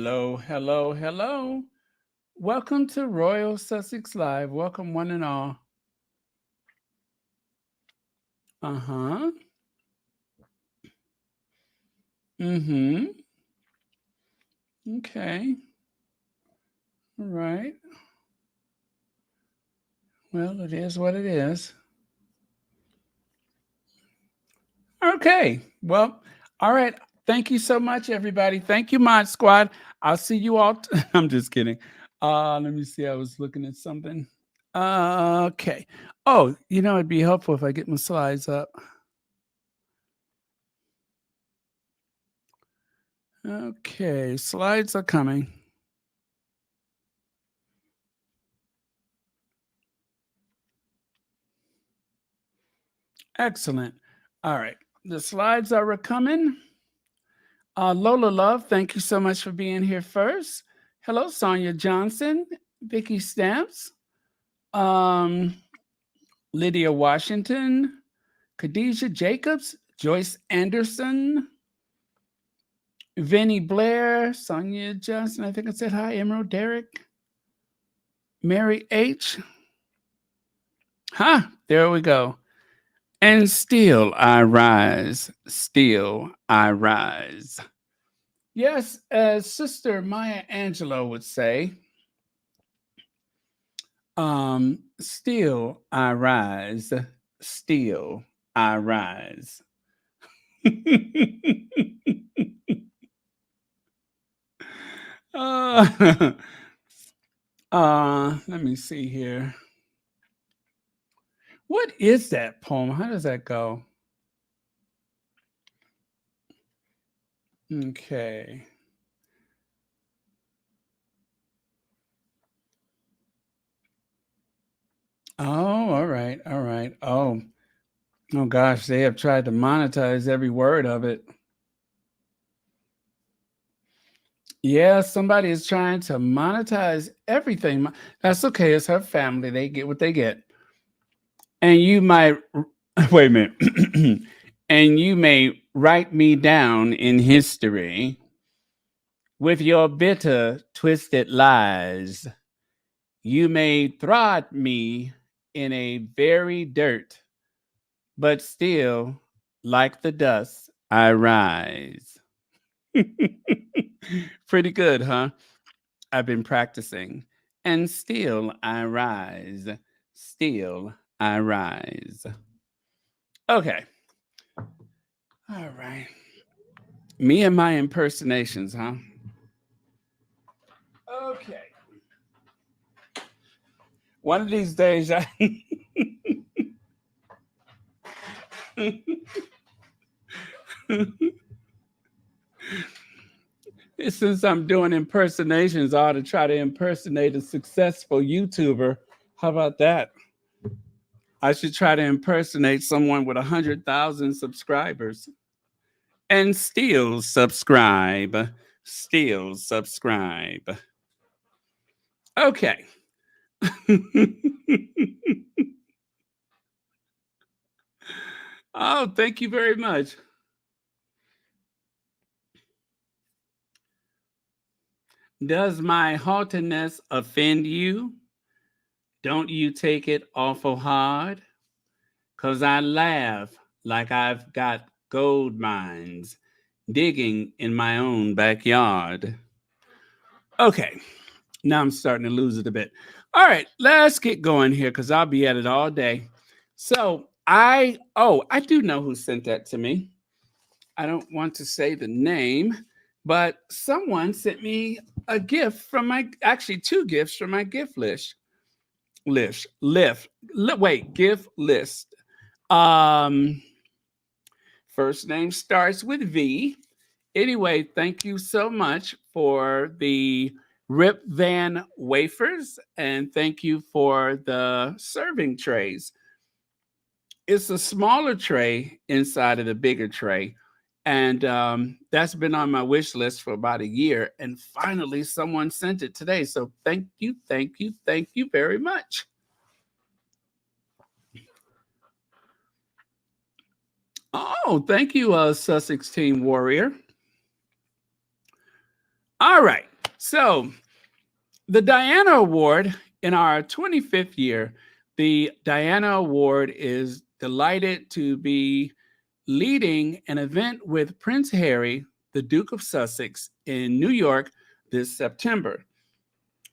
Hello, hello, hello. Welcome to Royal Sussex Live. Welcome, one and all. Uh huh. Mm hmm. Okay. All right. Well, it is what it is. Okay. Well, all right. Thank you so much, everybody. Thank you, Mod Squad. I'll see you all. I'm just kidding. Let me see. I was looking at something. Okay. Oh, it'd be helpful if I get my slides up. Okay, slides are coming. Excellent. All right, the slides are coming. Lola Love, thank you so much for being here first. Hello, Sonia Johnson, Vicky Stamps, um, Lydia Washington, Khadijah Jacobs, Joyce Anderson, Vinny Blair, Sonia Johnson, I think I said hi, Emerald Derrick, Mary H. There we go. And still I rise, still I rise. Yes, as Sister Maya Angelou would say, still I rise, still I rise. uh, let me see here. What is that poem? How does that go? Okay. Oh, all right, all right. Oh gosh, they have tried to monetize every word of it. Yeah, somebody is trying to monetize everything. That's okay. It's her family. They get what they get. And you might, wait a minute. And you may write me down in history with your bitter, twisted lies. You may thwart me in a very dirt, but still, like the dust, I rise. Pretty good, huh? I've been practicing. And still I rise. Still I rise. Okay. All right. Me and my impersonations, huh? Okay. One of these days, since I'm doing impersonations, I ought to try to impersonate a successful YouTuber. How about that? I should try to impersonate someone with 100,000 subscribers. And still subscribe. Still subscribe. Okay. Oh, thank you very much. Does my haughtiness offend you? Don't you take it awful hard? 'Cause I laugh like I've got gold mines digging in my own backyard. Okay, now I'm starting to lose it a bit. All right, let's get going here because I'll be at it all day. So I do know who sent that to me. I don't want to say the name, but someone sent me a gift from actually two gifts from my gift list. Gift list. Um, First name starts with V. Anyway, thank you so much for the Rip Van wafers and thank you for the serving trays. It's a smaller tray inside of the bigger tray. And that's been on my wish list for about a year. And finally, someone sent it today. So thank you, thank you, thank you very much. Oh, thank you, Sussex Team Warrior. All right. So, the Diana Award in our 25th year, the Diana Award is delighted to be leading an event with Prince Harry, the Duke of Sussex, in New York this September.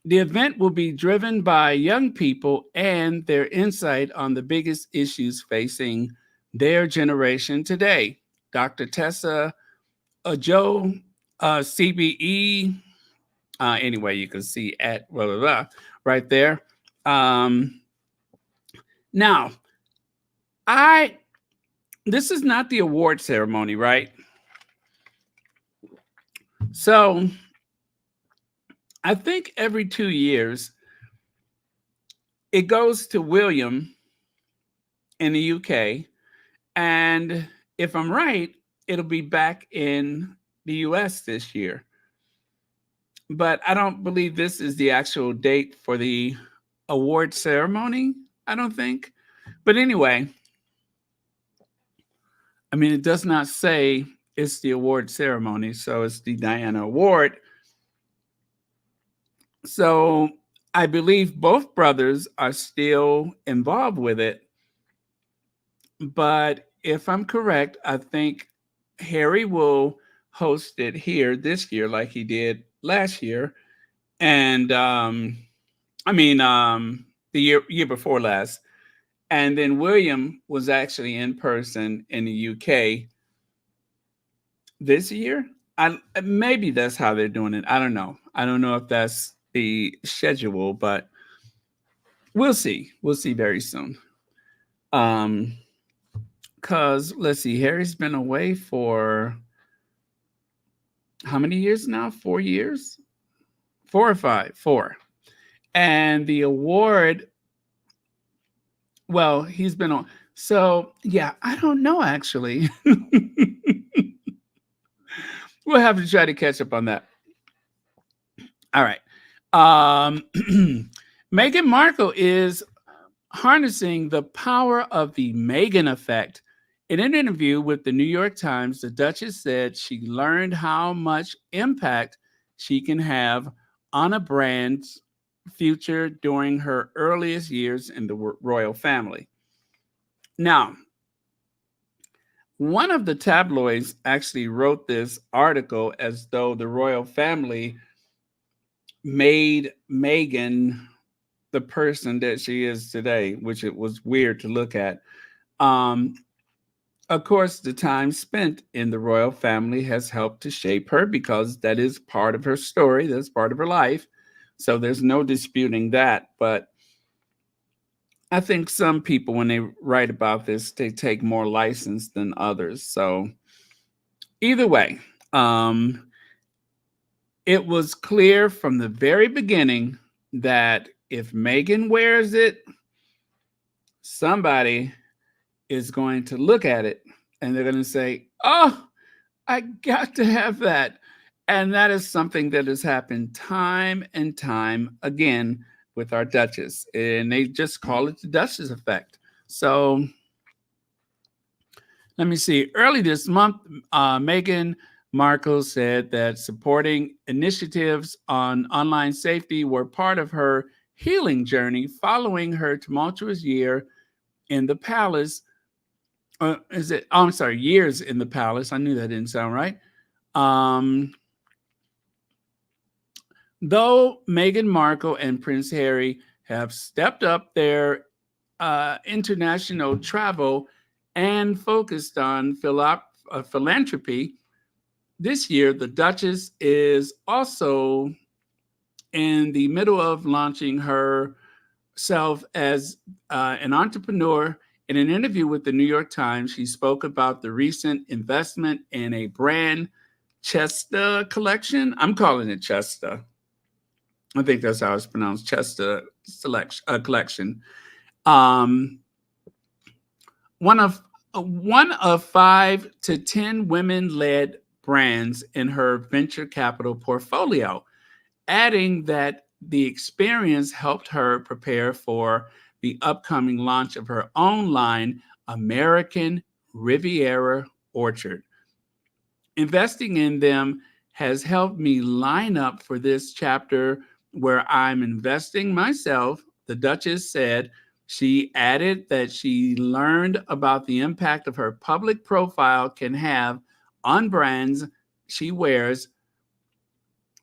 The event will be driven by young people and their insight on the biggest issues facing their generation today. Dr. Tessa Joe, CBE, anyway, you can see at blah, blah, blah, right there. Um, now, I this is not the award ceremony, right? So I think every 2 years it goes to William in the UK, and if I'm right, it'll be back in the US this year. But I don't believe this is the actual date for the award ceremony. I don't think. But anyway, I mean, it does not say it's the award ceremony, so it's the Diana Award. So I believe both brothers are still involved with it. But if I'm correct, I think Harry will host it here this year, like he did last year, and I mean the year before last. And then William was actually in person in the UK this year. I maybe that's how they're doing it. I don't know. I don't know if that's the schedule, but we'll see. We'll see very soon. Um, cause let's see, Harry's been away for how many years now? 4 years? 4 or 5? 4. And the award, well, he's been on. So yeah, I don't know actually. We'll have to try to catch up on that. All right. Um, Meghan Markle is harnessing the power of the Meghan effect. In an interview with the New York Times, the Duchess said she learned how much impact she can have on a brand's future during her earliest years in the royal family. Now, one of the tabloids actually wrote this article as though the royal family made Meghan the person that she is today, which it was weird to look at. Um, of course, the time spent in the royal family has helped to shape her because that is part of her story, that's part of her life. So there's no disputing that. But I think some people, when they write about this, they take more license than others. So either way, um, it was clear from the very beginning that if Meghan wears it, somebody is going to look at it and they're going to say, "Oh, I got to have that." And that is something that has happened time and time again with our Duchess. And they just call it the Duchess effect. So let me see. Early this month, Meghan Markle said that supporting initiatives on online safety were part of her healing journey following her tumultuous year in the palace. Is it? Oh, I'm sorry, years in the palace. I knew that didn't sound right. Um, though Meghan Markle and Prince Harry have stepped up their international travel and focused on philanthropy, this year the Duchess is also in the middle of launching herself as an entrepreneur. In an interview with the New York Times, she spoke about the recent investment in a brand Chester collection. I'm calling it Chester. I think that's how it's pronounced, Chester collection. Um, one of 5 to 10 women-led brands in her venture capital portfolio, adding that the experience helped her prepare for the upcoming launch of her own line, American Riviera Orchard. Investing in them has helped me line up for this chapter where I'm investing myself. The Duchess said she added that she learned about the impact of her public profile can have on brands she wears,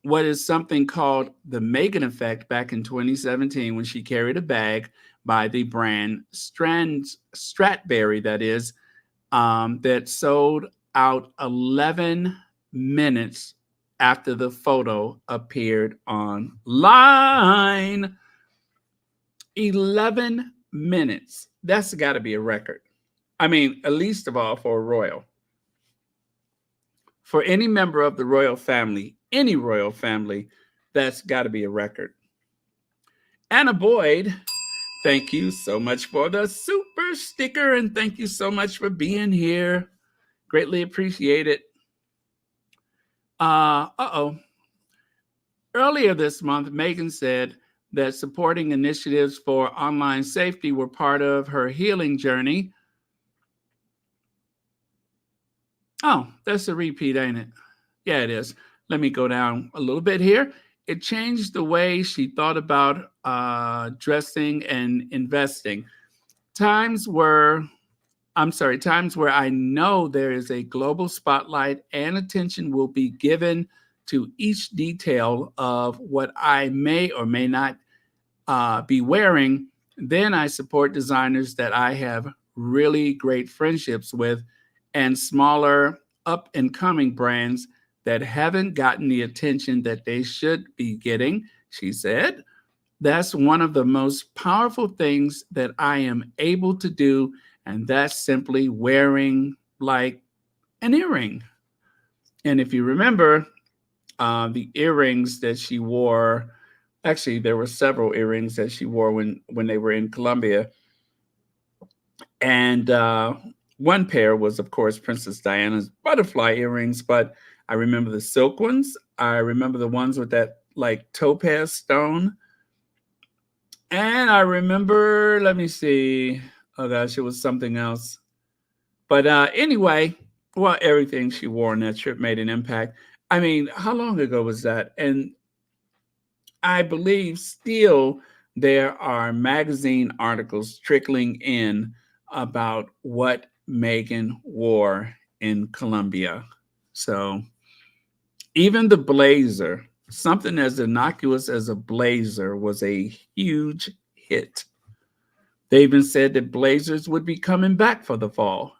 what is something called the Meghan effect back in 2017 when she carried a bag by the brand Stratberry, that sold out 11 minutes after the photo appeared online. 11 minutes. That's got to be a record. I mean, at least of all for a royal. For any member of the royal family, any royal family, that's got to be a record. Anna Boyd, thank you so much for the super sticker, and thank you so much for being here. Greatly appreciate it. Earlier this month, Meghan said that supporting initiatives for online safety were part of her healing journey. Oh, that's a repeat, ain't it? Yeah, it is. Let me go down a little bit here. It changed the way she thought about dressing and investing. Times where times where I know there is a global spotlight and attention will be given to each detail of what I may or may not be wearing. Then I support designers that I have really great friendships with and smaller up and coming brands that haven't gotten the attention that they should be getting, she said. That's one of the most powerful things that I am able to do, and that's simply wearing like an earring. And if you remember, the earrings that she wore, actually, there were several earrings that she wore when they were in Colombia. And one pair was, of course, Princess Diana's butterfly earrings, but I remember the silk ones. I remember the ones with that like topaz stone. And I remember, let me see. Oh gosh, it was something else. But anyway, well, everything she wore on that trip made an impact. I mean, how long ago was that? And I believe still there are magazine articles trickling in about what Meghan wore in Colombia. So even the blazer, something as innocuous as a blazer, was a huge hit. They even said that blazers would be coming back for the fall.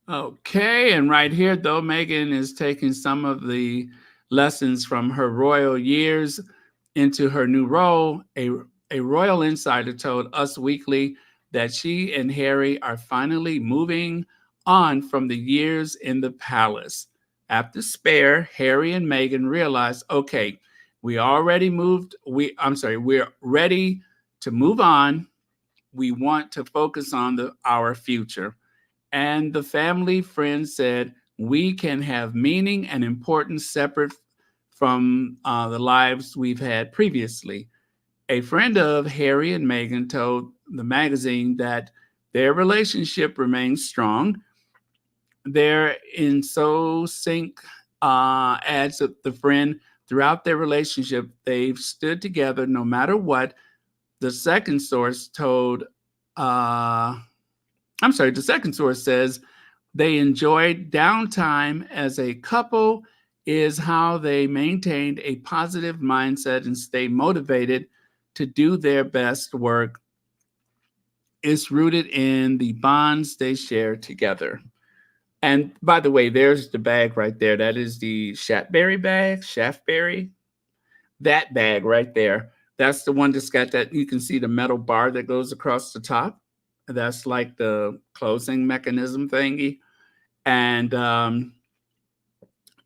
Okay, and right here, though, Meghan is taking some of the lessons from her royal years into her new role. A royal insider told Us Weekly that she and Harry are finally moving on from the years in the palace. After Spare, Harry and Meghan realized, okay, we're ready to move on. We want to focus on our future. And the family friend said, we can have meaning and importance separate from the lives we've had previously. A friend of Harry and Meghan told the magazine that their relationship remains strong. They're in so sync, adds the friend. Throughout their relationship, they've stood together no matter what. The second source told, the second source says they enjoyed downtime as a couple, is how they maintained a positive mindset and stay motivated to do their best work. It's rooted in the bonds they share together. And by the way, there's the bag right there. That is the Shaftberry. That bag right there. That's the one that's got that. You can see the metal bar that goes across the top. That's like the closing mechanism thingy. And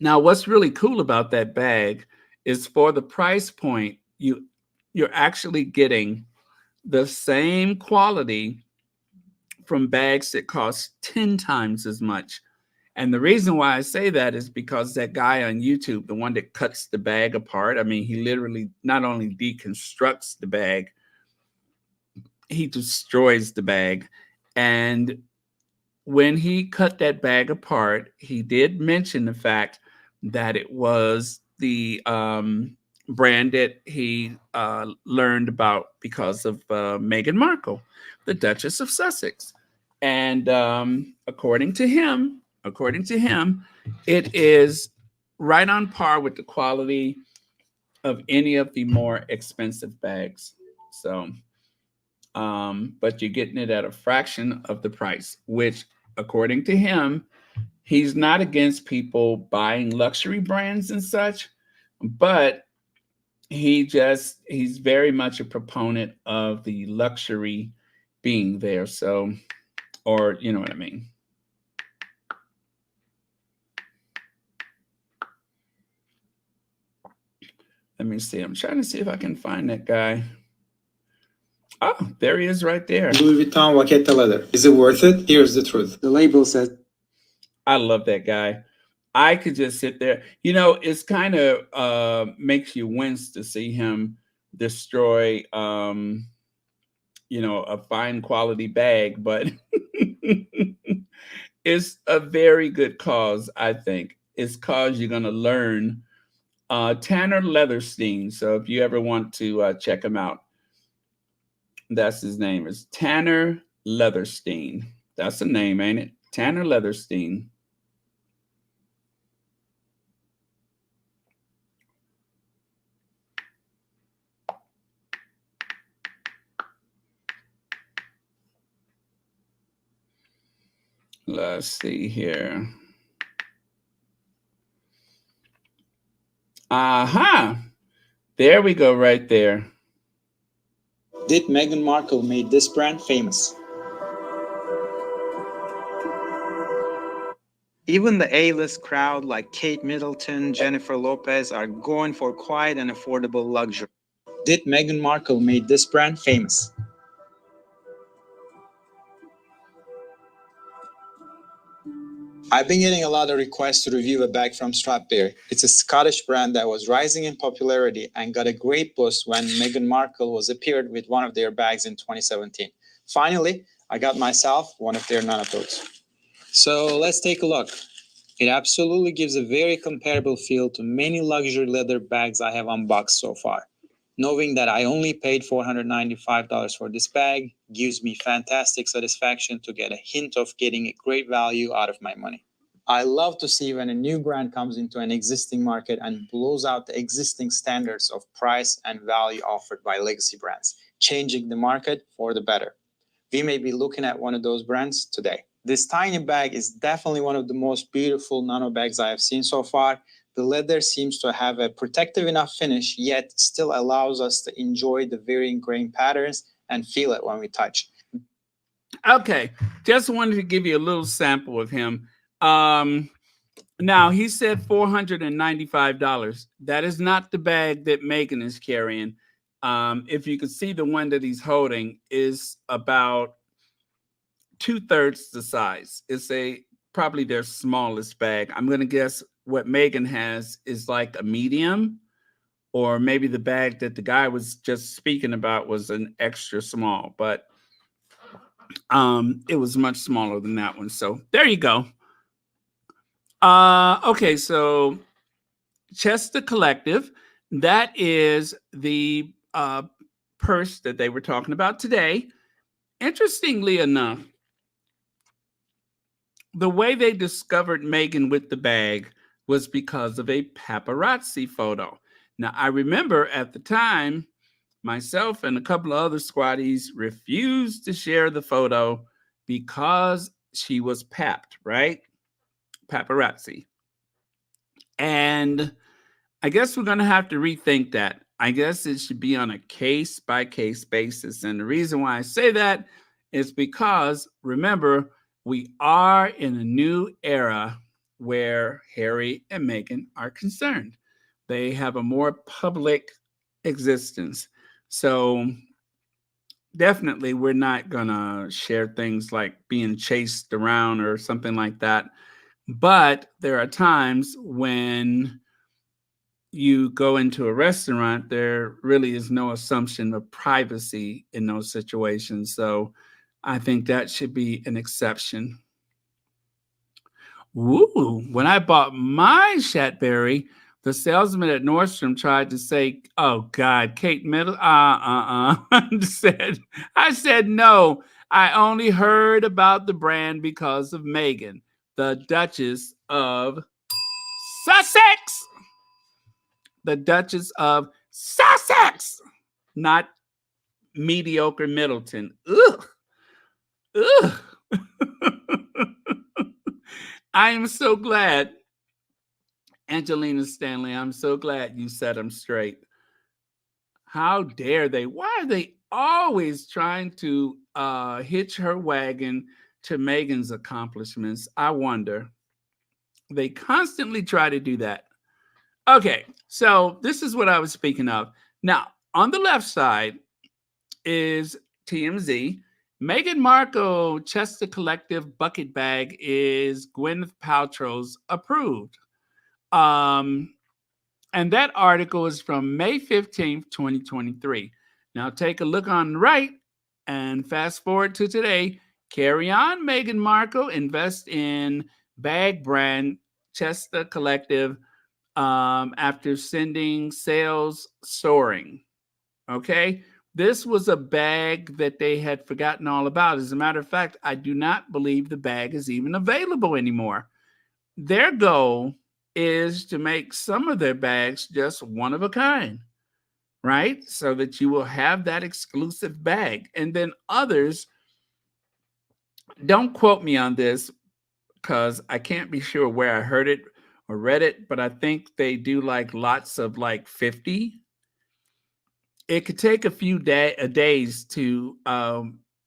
now, what's really cool about that bag is for the price point, you're actually getting the same quality from bags that cost 10 times as much. And the reason why I say that is because that guy on YouTube, the one that cuts the bag apart, I mean, he literally not only deconstructs the bag, he destroys the bag. And when he cut that bag apart, he did mention the fact that it was the brand that he learned about because of Meghan Markle, the Duchess of Sussex. And according to him, it is right on par with the quality of any of the more expensive bags. So, but you're getting it at a fraction of the price, which, according to him, he's not against people buying luxury brands and such, but he's very much a proponent of the luxury being there. So, or you know what I mean. Let me see. I'm trying to see if I can find that guy. Oh, there he is right there. Louis Vuitton Vachetta leather. Is it worth it? Here's the truth. The label says. I love that guy. I could just sit there. You know, it's kind of makes you wince to see him destroy a fine quality bag, but it's a very good cause, I think. It's cause you're gonna learn Tanner Leatherstein. So if you ever want to check him out, that's his name. Is Tanner Leatherstein. That's the name, ain't it? Tanner Leatherstein. Let's see here. Aha! There we go, right there. Did Meghan Markle made this brand famous? Even the A-list crowd like Kate Middleton, Jennifer Lopez are going for quiet and affordable luxury. Did Meghan Markle made this brand famous? I've been getting a lot of requests to review a bag from Stradbary. It's a Scottish brand that was rising in popularity and got a great boost when Meghan Markle was appeared with one of their bags in 2017. Finally, I got myself one of their nanototes. So let's take a look. It absolutely gives a very comparable feel to many luxury leather bags I have unboxed so far. Knowing that I only paid $495 for this bag gives me fantastic satisfaction to get a hint of getting a great value out of my money. I love to see when a new brand comes into an existing market and blows out the existing standards of price and value offered by legacy brands, changing the market for the better. We may be looking at one of those brands today. This tiny bag is definitely one of the most beautiful nano bags I have seen so far. The leather seems to have a protective enough finish, yet still allows us to enjoy the varying grain patterns and feel it when we touch. Okay, just wanted to give you a little sample of him. Now he said $495. That is not the bag that Meghan is carrying. If you can see, the one that he's holding is about 2/3 the size. It's probably their smallest bag. I'm gonna guess what Meghan has is like a medium, or maybe the bag that the guy was just speaking about was an extra small, but it was much smaller than that one. So there you go. Okay, so Chester Collective, that is the purse that they were talking about today. Interestingly enough, the way they discovered Meghan with the bag was because of a paparazzi photo. Now, I remember at the time, myself and a couple of other squatties refused to share the photo because she was papped, right? Paparazzi. And I guess we're going to have to rethink that. I guess it should be on a case by case basis. And the reason why I say that is because, remember, we are in a new era where Harry and Meghan are concerned. They have a more public existence. So definitely, we're not going to share things like being chased around or something like that. But there are times when you go into a restaurant, there really is no assumption of privacy in those situations. So I think that should be an exception. Woo! When I bought my Shatberry, the salesman at Nordstrom tried to say, "Oh God, Kate Middle." I said no. I only heard about the brand because of Meghan, the Duchess of Sussex. The Duchess of Sussex, not mediocre Middleton. Ugh, ugh. I am so glad, Angelina Stanley. I'm so glad you set them straight. How dare they? Why are they always trying to hitch her wagon to Meghan's accomplishments? I wonder. They constantly try to do that. Okay, so this is what I was speaking of. Now, on the left side is TMZ. Meghan Markle Chester Collective bucket bag is Gwyneth Paltrow's approved. Um, And that article is from May 15th, 2023. Now take a look on the right and fast forward to today. Carry on, Meghan Markle. Invest in bag brand Chester Collective after sending sales soaring. Okay. This was a bag that they had forgotten all about. As a matter of fact, I do not believe the bag is even available anymore. Their goal is to make some of their bags just one of a kind, right? So that you will have that exclusive bag. And then others, don't quote me on this because I can't be sure where I heard it or read it, but I think they do like lots of like 50. It could take a few days to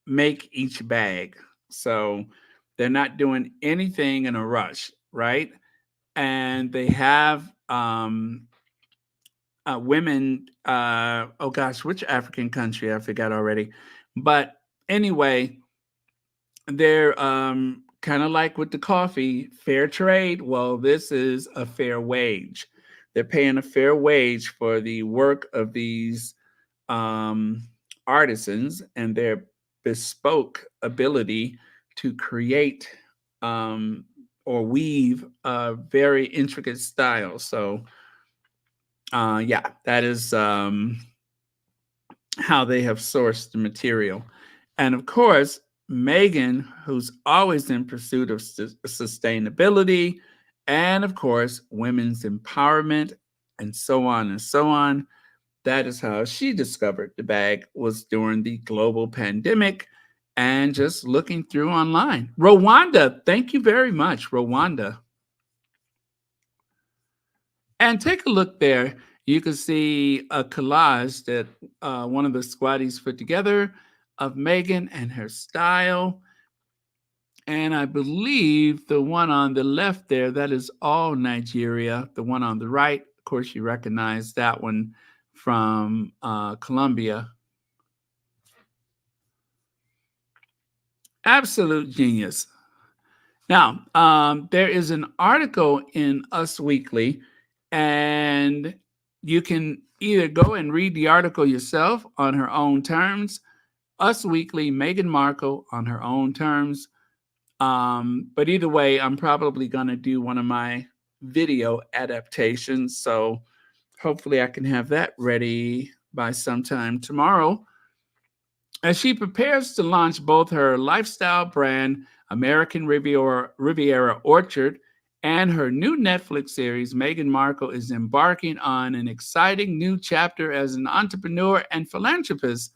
make each bag. So they're not doing anything in a rush, right? And they have women. Oh gosh, which African country? I forgot already. But anyway, they're kind of like with the coffee, fair trade. Well, this is a fair wage. They're paying a fair wage for the work of these um, artisans and their bespoke ability to create um, or weave a very intricate style. So, yeah, that is how they have sourced the material. And of course, Meghan, who's always in pursuit of sustainability and, of course, women's empowerment and so on and so on. That is how she discovered the bag was during the global pandemic and just looking through online. Rwanda, thank you very much, Rwanda. And take a look there. You can see a collage that one of the squatties put together of Meghan and her style. And I believe the one on the left there, that is all Nigeria. The one on the right, of course, you recognize that one from Colombia. Absolute genius. Now, there is an article in Us Weekly, and you can either go and read the article yourself on her own terms. Us Weekly, Meghan Markle on her own terms. But either way, I'm probably going to do one of my video adaptations. So hopefully I can have that ready by sometime tomorrow. As she prepares to launch both her lifestyle brand, Riviera Orchard, and her new Netflix series, Meghan Markle is embarking on an exciting new chapter as an entrepreneur and philanthropist,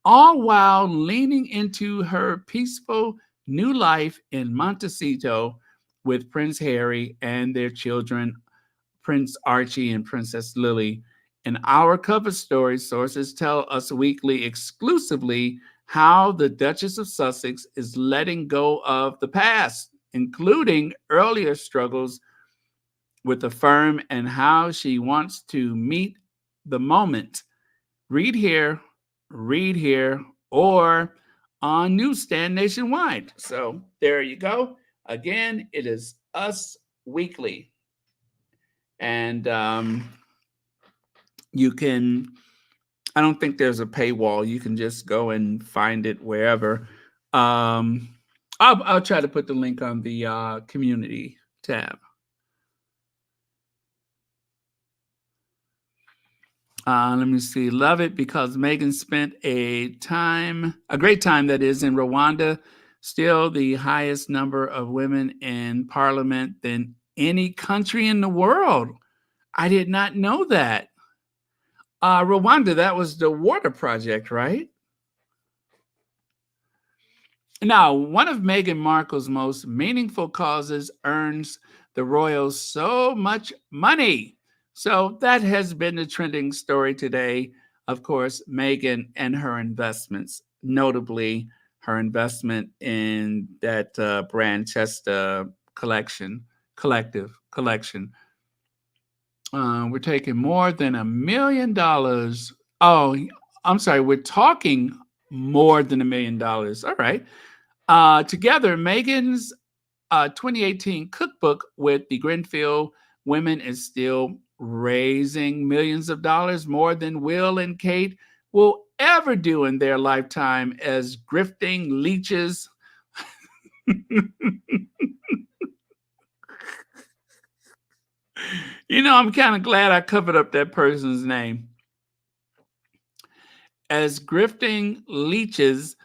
all while leaning into her peaceful new life in Montecito with Prince Harry and their children, Prince Archie and Princess Lily. In our cover story, sources tell Us Weekly exclusively how the Duchess of Sussex is letting go of the past, including earlier struggles with the firm and how she wants to meet the moment. Read here, or on newsstand nationwide. So there you go. Again, it is Us Weekly. And you can, I don't think there's a paywall. You can just go and find it wherever. I'll try to put the link on the community tab. Let me see. Love it because Meghan spent a great time that is in Rwanda. Still the highest number of women in parliament than any country in the world. I did not know that. Rwanda, that was the water project, right? Now, one of Meghan Markle's most meaningful causes earns the royals so much money. So that has been the trending story today. Of course, Meghan and her investments, notably her investment in that Branchester collection. We're taking more than $1 million. Oh, I'm sorry. We're talking more than $1 million. All right. Together, Megan's 2018 cookbook with the Grenfell women is still raising millions of dollars, more than Will and Kate will ever do in their lifetime as grifting leeches. I'm kind of glad I covered up that person's name. As grifting leeches,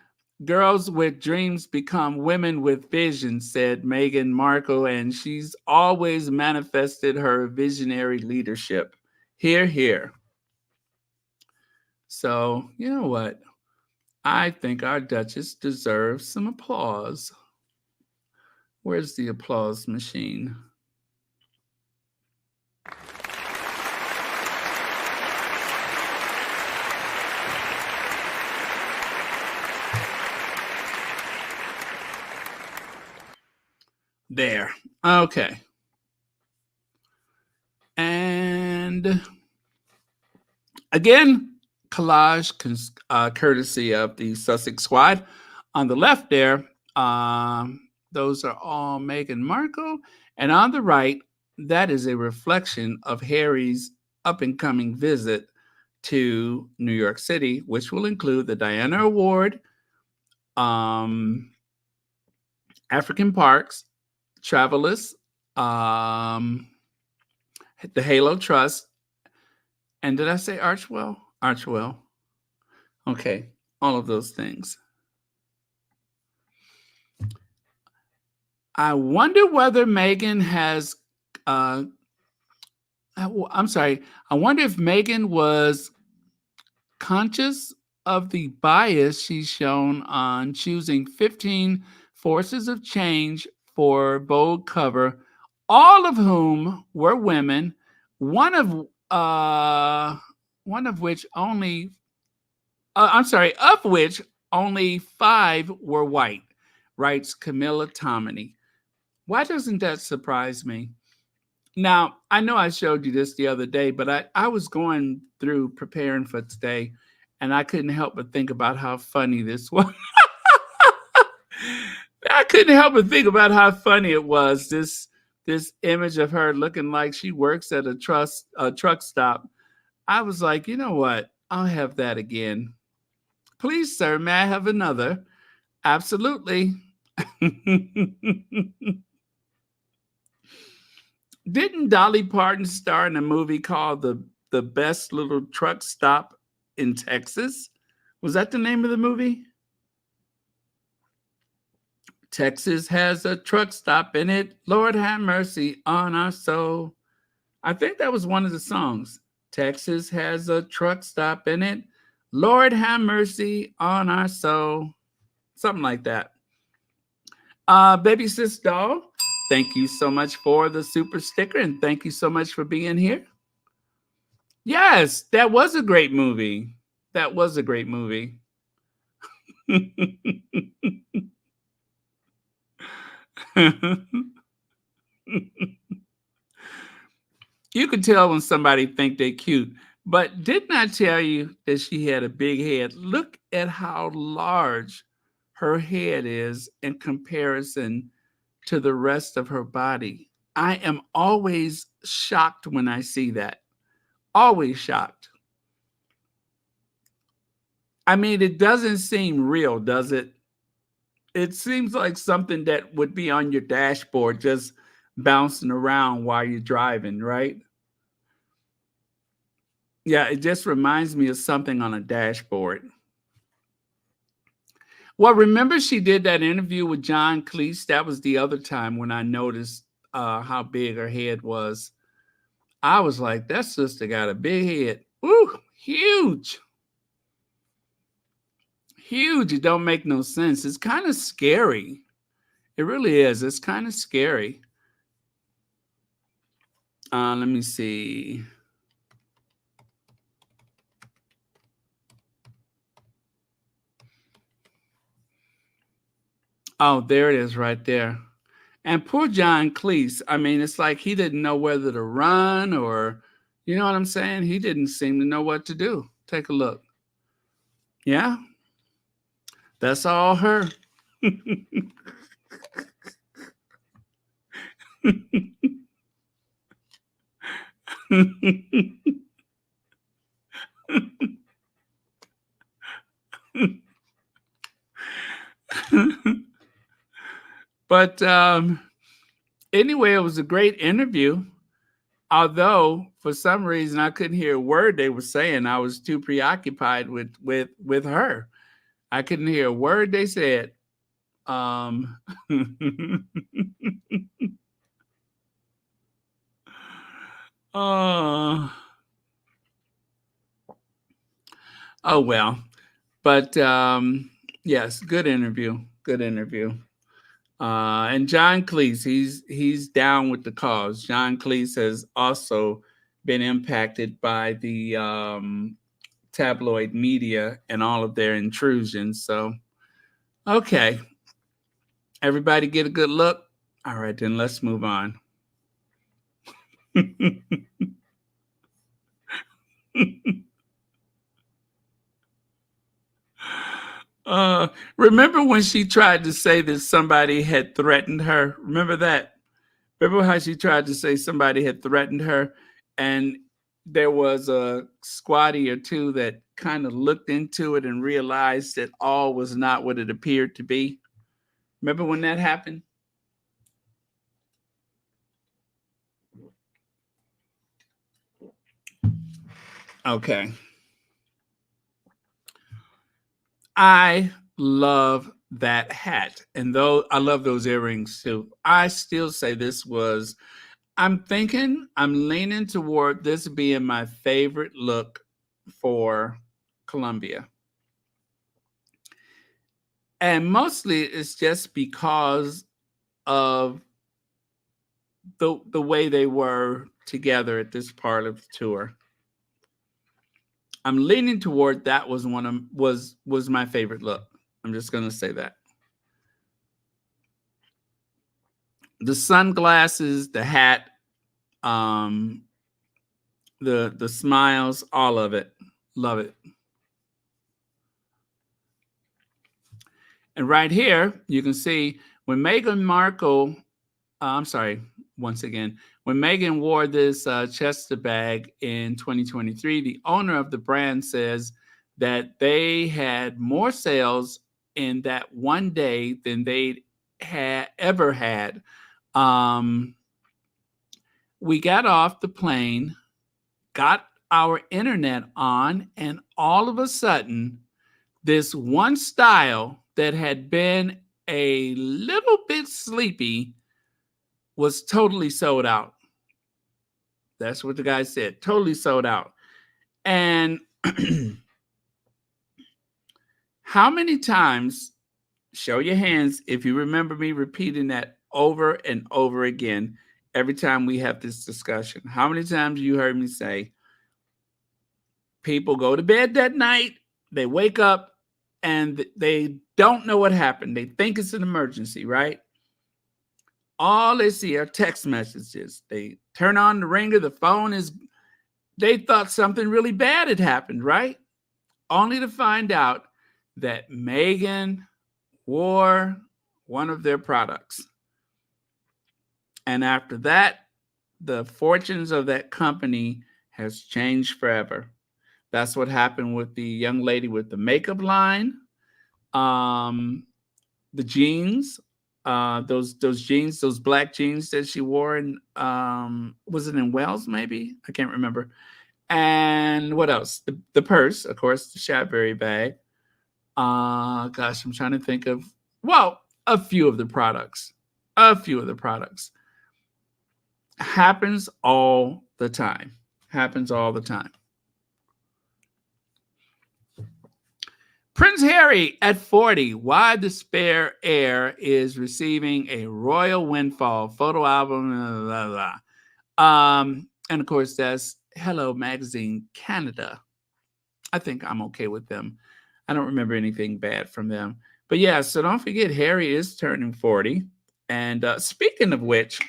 girls with dreams become women with visions, said Meghan Markle, and she's always manifested her visionary leadership. Hear, hear. So, you know what? I think our Duchess deserves some applause. Where's the applause machine? There. Okay. And again, collage courtesy of the Sussex squad. On the left there, those are all Meghan Markle. And on the right, that is a reflection of Harry's up and coming visit to New York City, which will include the Diana Award, um, African Parks, Travelers, um, the Halo Trust, and did I say Archwell? Archwell. Okay, all of those things. I wonder whether Meghan has. I'm sorry. I wonder if Meghan was conscious of the bias she's shown on choosing 15 forces of change for bold cover, all of whom were women. One of uh, one of which only I'm sorry, of which only 5 were white, writes Camilla Tominey. Why doesn't that surprise me? Now, I know I showed you this the other day, but I was going through preparing for today and I couldn't help but think about how funny this was. I couldn't help but think about how funny it was. This image of her looking like she works at a truck stop. I was like, you know what? I'll have that again. Please, sir, may I have another? Absolutely. Didn't Dolly Parton star in a movie called the Best Little Truck Stop in Texas? Was that the name of the movie? Texas has a truck stop in it. Lord have mercy on our soul. I think that was one of the songs. Texas has a truck stop in it. Lord have mercy on our soul. Something like that. Baby Sis Doll, thank you so much for the super sticker and thank you so much for being here. Yes, that was a great movie. That was a great movie. You can tell when somebody think they're cute. But didn't I tell you that she had a big head? Look at how large her head is in comparison to the rest of her body. I am always shocked when I see that. Always shocked. I mean, it doesn't seem real, does it? It seems like something that would be on your dashboard, just bouncing around while you're driving, right? Yeah, it just reminds me of something on a dashboard. Well, remember she did that interview with John Cleese? That was the other time when I noticed how big her head was. I was like, that sister got a big head. Woo, huge, huge. It don't make no sense. It's kind of scary. It really is. It's kind of scary. Let me see. Oh, there it is right there. And poor John Cleese. I mean, it's like he didn't know whether to run or, you know what I'm saying? He didn't seem to know what to do. Take a look. Yeah, that's all her. But anyway, it was a great interview. Although for some reason I couldn't hear a word they were saying. I was too preoccupied with her. I couldn't hear a word they said. Um, oh, oh well. But yes, good interview. Good interview. And John Cleese, he's down with the cause. John Cleese has also been impacted by the tabloid media and all of their intrusions. So, okay, everybody get a good look. All right, then let's move on. Remember when she tried to say that somebody had threatened her? Remember that? Remember how she tried to say somebody had threatened her, and there was a squatty or two that kind of looked into it and realized that all was not what it appeared to be. Remember when that happened? Okay. I love that hat. And though I love those earrings too, I still say this was, I'm leaning toward this being my favorite look for Columbia. And mostly it's just because of the way they were together at this part of the tour. I'm leaning toward that was one of was my favorite look. I'm just gonna say that. The sunglasses, the hat, um, the smiles, all of it. Love it. And right here, you can see when Meghan Markle, I'm sorry, once again, when Meghan wore this Chester bag in 2023, the owner of the brand says that they had more sales in that one day than they'd had ever had. Um, we got off the plane, got our internet on, and all of a sudden, this one style that had been a little bit sleepy was totally sold out. That's what the guy said. Totally sold out. And how many times, show your hands if you remember me repeating that over and over again every time we have this discussion. How many times you heard me say, people go to bed that night, they wake up, and they don't know what happened. They think it's an emergency, right? All they see are text messages. They turn on the ringer, the phone is, they thought something really bad had happened, right? Only to find out that Meghan wore one of their products. And after that, the fortunes of that company has changed forever. That's what happened with the young lady with the makeup line, um, the jeans. those jeans, those black jeans that she wore in was it in Wales? Maybe I can't remember. And what else? The purse, of course, the Cadbury bag. Gosh, I'm trying to think of a few of the products. A few of the products happens all the time. Happens all the time. Prince Harry at 40, why the spare heir is receiving a royal windfall photo album, blah, blah, blah. And of course, that's Hello Magazine Canada. I think I'm okay with them. I don't remember anything bad from them. But yeah, so don't forget, Harry is turning 40. And speaking of which,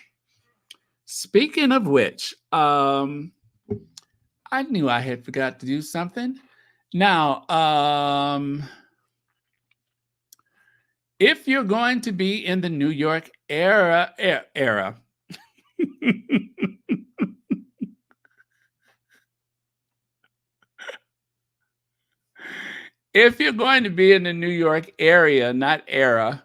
I knew I had forgot to do something. Now, if you're going to be in the New York era, if you're going to be in the New York area, not era,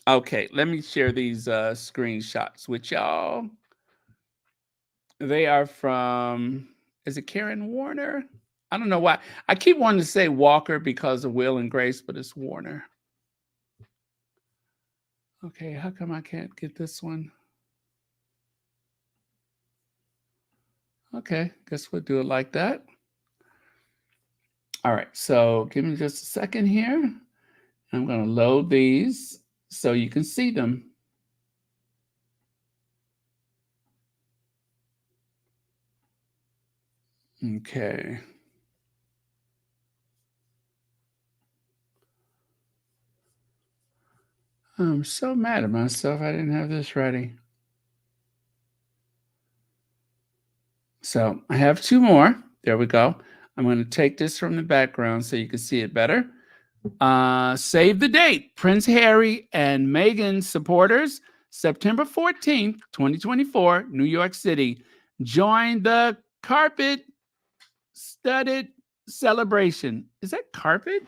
okay, let me share these screenshots with y'all. They are from, is it Karen Warner? I don't know why. I keep wanting to say Walker because of Will and Grace, but it's Warner. Okay, how come I can't get this one? Okay, guess we'll do it like that. All right, so give me just a second here. I'm going to load these so you can see them. Okay. I'm so mad at myself. I didn't have this ready. So I have two more. There we go. I'm going to take this from the background so you can see it better. Save the date. Prince Harry and Meghan supporters, September 14th, 2024, New York City. Join the carpet studded celebration. Is that carpet?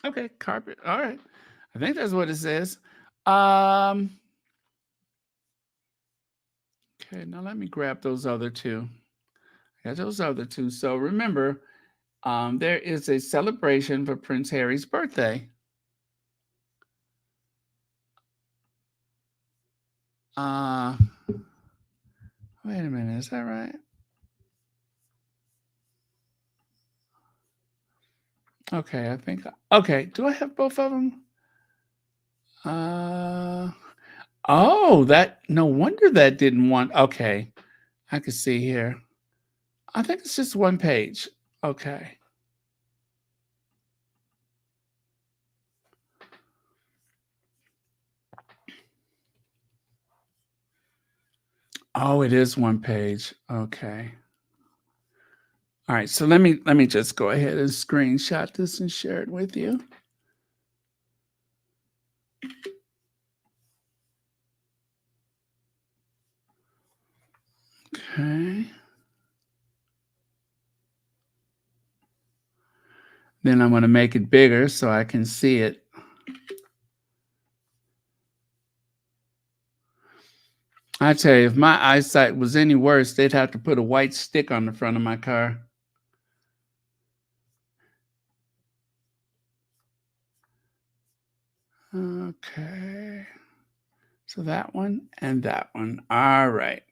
Okay, carpet. All right. I think that's what it says. Okay, now let me grab those other two. I got those other two. So remember, there is a celebration for Prince Harry's birthday. Wait a minute, is that right? Okay, I think. Okay, do I have both of them? Oh, that no wonder that didn't want. Okay, I can see here. I think it's just one page. Okay. Oh, it is one page. Okay. All right, so let me just go ahead and screenshot this and share it with you. Okay. Then I'm going to make it bigger so I can see it. I tell you, if my eyesight was any worse, they'd have to put a white stick on the front of my car. Okay. So that one and that one. All right.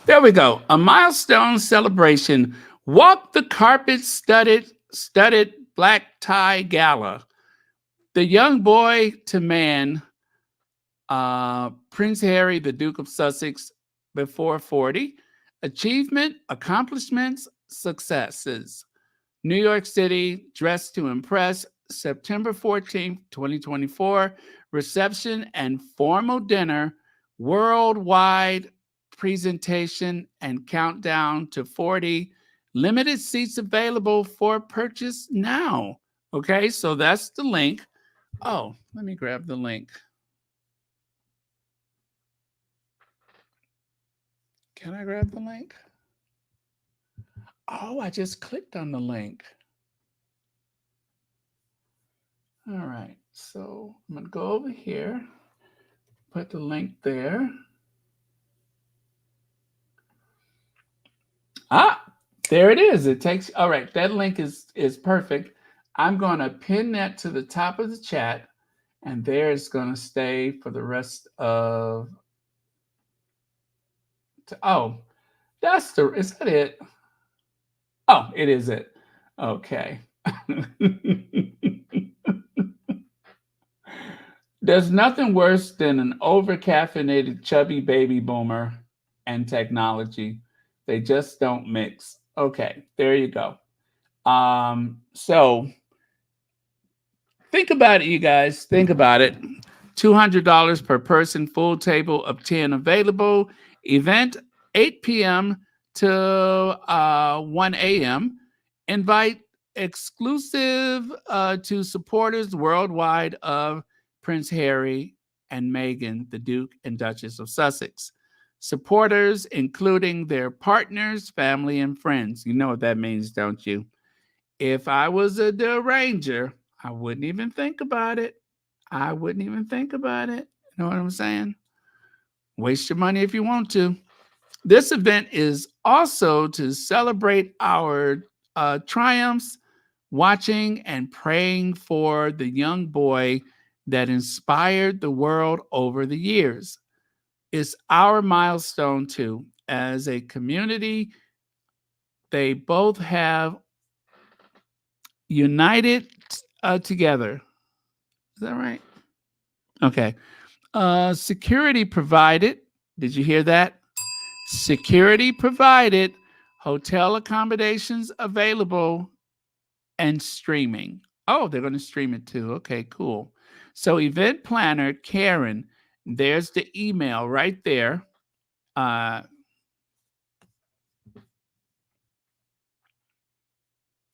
There we go. A milestone celebration. Walk the carpet studded black tie gala. The young boy to man, Prince Harry, the Duke of Sussex, before 40. Achievement, accomplishments, successes. New York City, dressed to impress, September 14th, 2024. Reception and formal dinner, worldwide presentation and countdown to 40. Limited seats available for purchase now. Okay, so that's the link. Oh, let me grab the link. Can I grab the link? Oh, I just clicked on the link. All right. So I'm going to go over here, put the link there. Ah, there it is. It takes, all right, that link is perfect. I'm going to pin that to the top of the chat, and there it's going to stay for the rest of, oh, is that it? Oh, it is it. Okay. There's nothing worse than an over-caffeinated chubby baby boomer and technology. They just don't mix. Okay, there you go. So think about it, you guys. Think about it. $200 per person, full table of 10 available. Event 8 p.m. to 1 a.m. Invite exclusive to supporters worldwide of Prince Harry and Meghan, the Duke and Duchess of Sussex. Supporters, including their partners, family, and friends. You know what that means, don't you? If I was a arranger, I wouldn't even think about it. I wouldn't even think about it. You know what I'm saying? Waste your money if you want to. This event is also to celebrate our triumphs, watching and praying for the young boy that inspired the world over the years. It's our milestone too. As a community, they both have united together. Is that right? Okay. Security provided. Did you hear that? Security provided. Hotel accommodations available and streaming. Oh, they're going to stream it too. Okay, cool. So, event planner Karen, there's the email right there. Uh,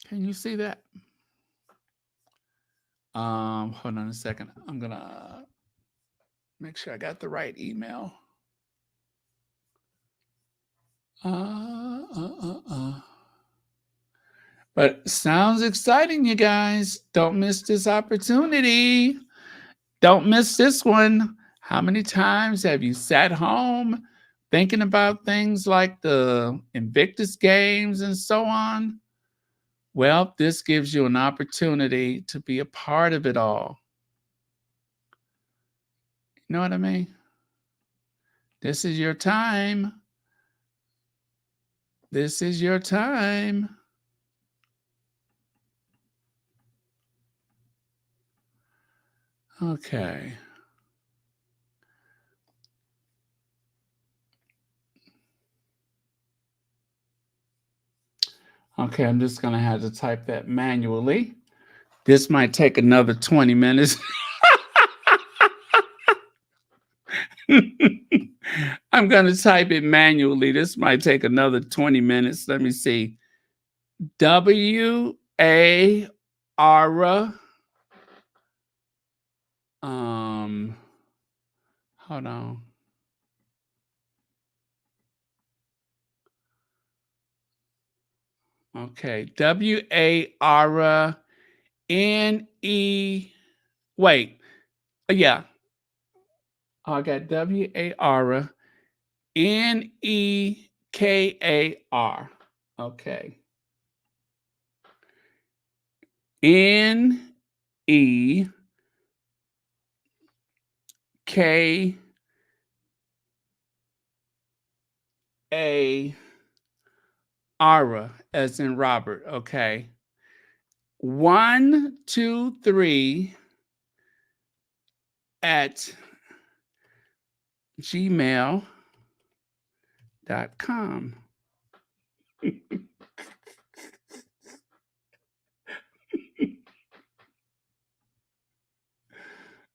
can you see that? Hold on a second. I'm gonna make sure I got the right email. Uh, uh, uh, uh. But sounds exciting, you guys. Don't miss this opportunity. Don't miss this one. How many times have you sat home thinking about things like the Invictus Games and so on? Well, this gives you an opportunity to be a part of it all. You know what I mean? This is your time. This is your time. Okay. Okay, I'm just going to have to type that manually. This might take another 20 minutes. I'm going to type it manually. This might take another 20 minutes. Let me see. W-A-R-A. Hold on. Okay. W-A-R-A-N-E. Wait. Yeah. I got W-A-R-A-N-E-K-A-R. Okay. N-E-K-A-R, as in Robert. Okay. 123 at gmail.com.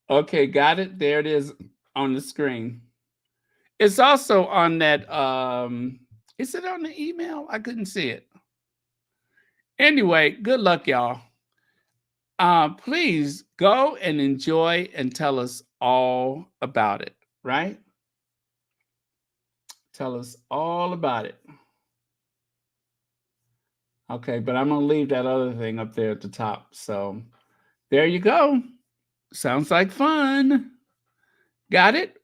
Okay, got it. There it is on the screen. It's also on that is it on the email? I couldn't see it. Anyway, good luck, y'all. Please go and enjoy and tell us all about it, right? Tell us all about it. Okay, but I'm gonna leave that other thing up there at the top. So there you go. Sounds like fun. Got it?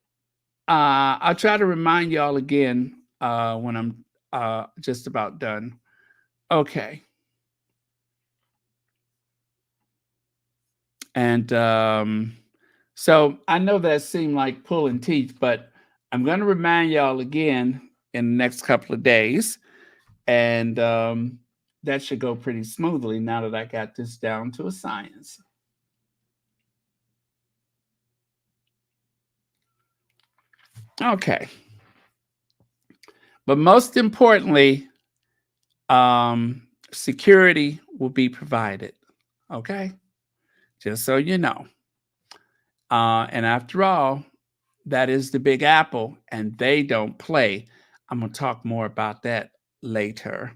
I'll try to remind y'all again when I'm just about done. Okay. And so I know that seemed like pulling teeth, but I'm going to remind y'all again in the next couple of days. And that should go pretty smoothly now that I got this down to a science. Okay. But most importantly, um, security will be provided. Okay. Just so you know. And after all, that is the Big Apple, and they don't play. I'm going to talk more about that later.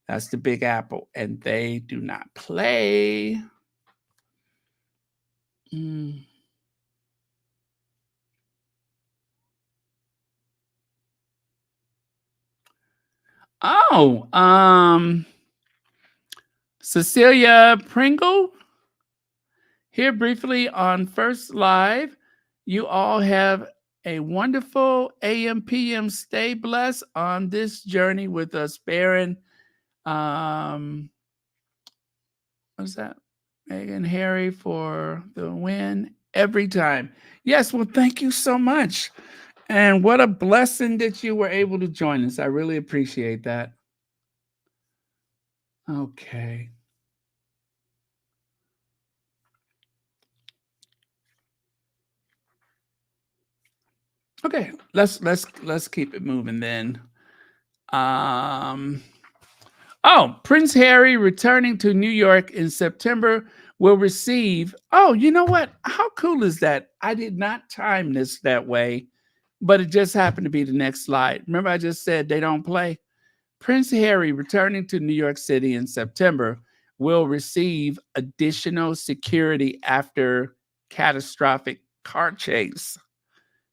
That's the Big Apple, and they do not play. Mm. Oh, Cecilia Pringle here briefly on First Live. You all have a wonderful AM PM. Stay blessed on this journey with us, Baron. Um, what's that? Meghan, Harry for the win every time. Yes, well, thank you so much. And what a blessing that you were able to join us. I really appreciate that. Okay. Okay, let's keep it moving then. Um Oh, Prince Harry returning to New York in September will receive. Oh, you know what? How cool is that? I did not time this that way, but it just happened to be the next slide. Remember, I just said they don't play? Prince Harry returning to New York City in September will receive additional security after catastrophic car chase.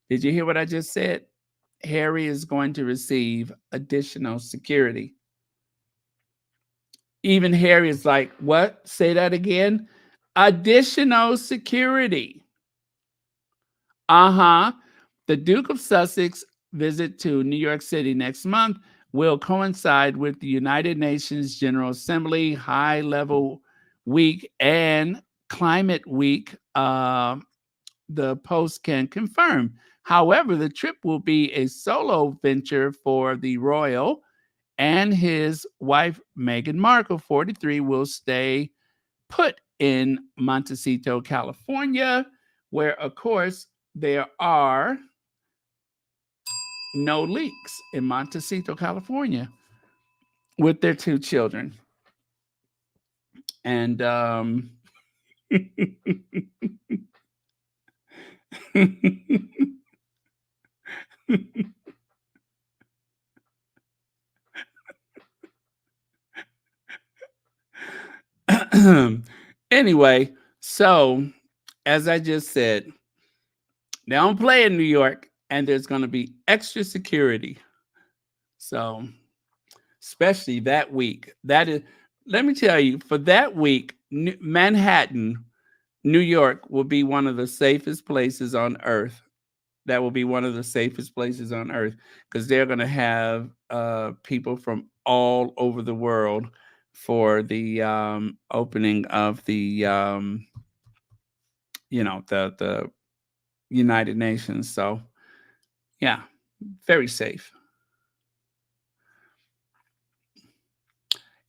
Did you hear what I just said? Harry is going to receive additional security. Even Harry is like, what? Say that again. Additional security. Uh-huh. The Duke of Sussex visit to New York City next month will coincide with the United Nations General Assembly High Level Week and Climate Week. The Post can confirm. However, the trip will be a solo venture for the royal, and his wife, Meghan Markle, 43, will stay put in Montecito, California, where, of course, there are no leaks in Montecito, California, with their two children. And anyway, so as I just said, they don't play in New York, and there's going to be extra security. So, especially that week. That is, let me tell you, for that week, Manhattan, New York will be one of the safest places on earth. That will be one of the safest places on earth because they're going to have people from all over the world for the opening of the the United Nations. So yeah, very safe.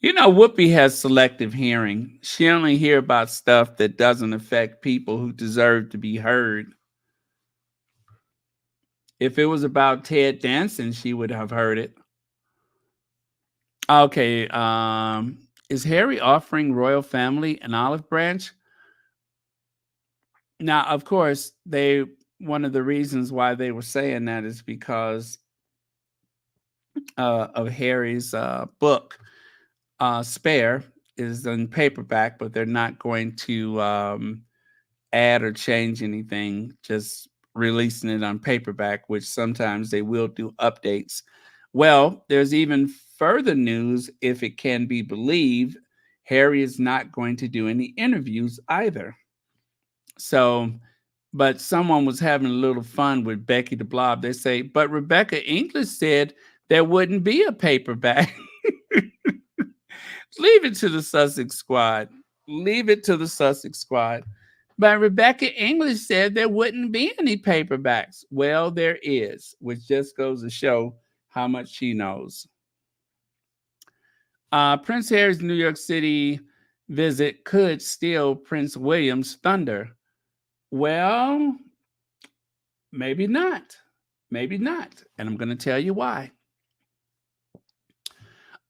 You know, Whoopi has selective hearing. She only hear about stuff that doesn't affect people who deserve to be heard. If it was about Ted Danson, she would have heard it. Okay, is Harry offering royal family an olive branch? Now, of course, they one of the reasons why they were saying that is because of Harry's book. Spare is in paperback, but they're not going to add or change anything. Just releasing it on paperback, which sometimes they will do updates. Well, there's even further news, if it can be believed. Harry is not going to do any interviews either. So, but someone was having a little fun with Becky the Blob. They say, but Rebecca English said there wouldn't be a paperback. Leave it to the Sussex squad. Leave it to the Sussex squad. But Rebecca English said there wouldn't be any paperbacks. Well, there is, which just goes to show how much she knows. Prince Harry's New York City visit could steal Prince William's thunder. Well, maybe not. Maybe not. And I'm going to tell you why.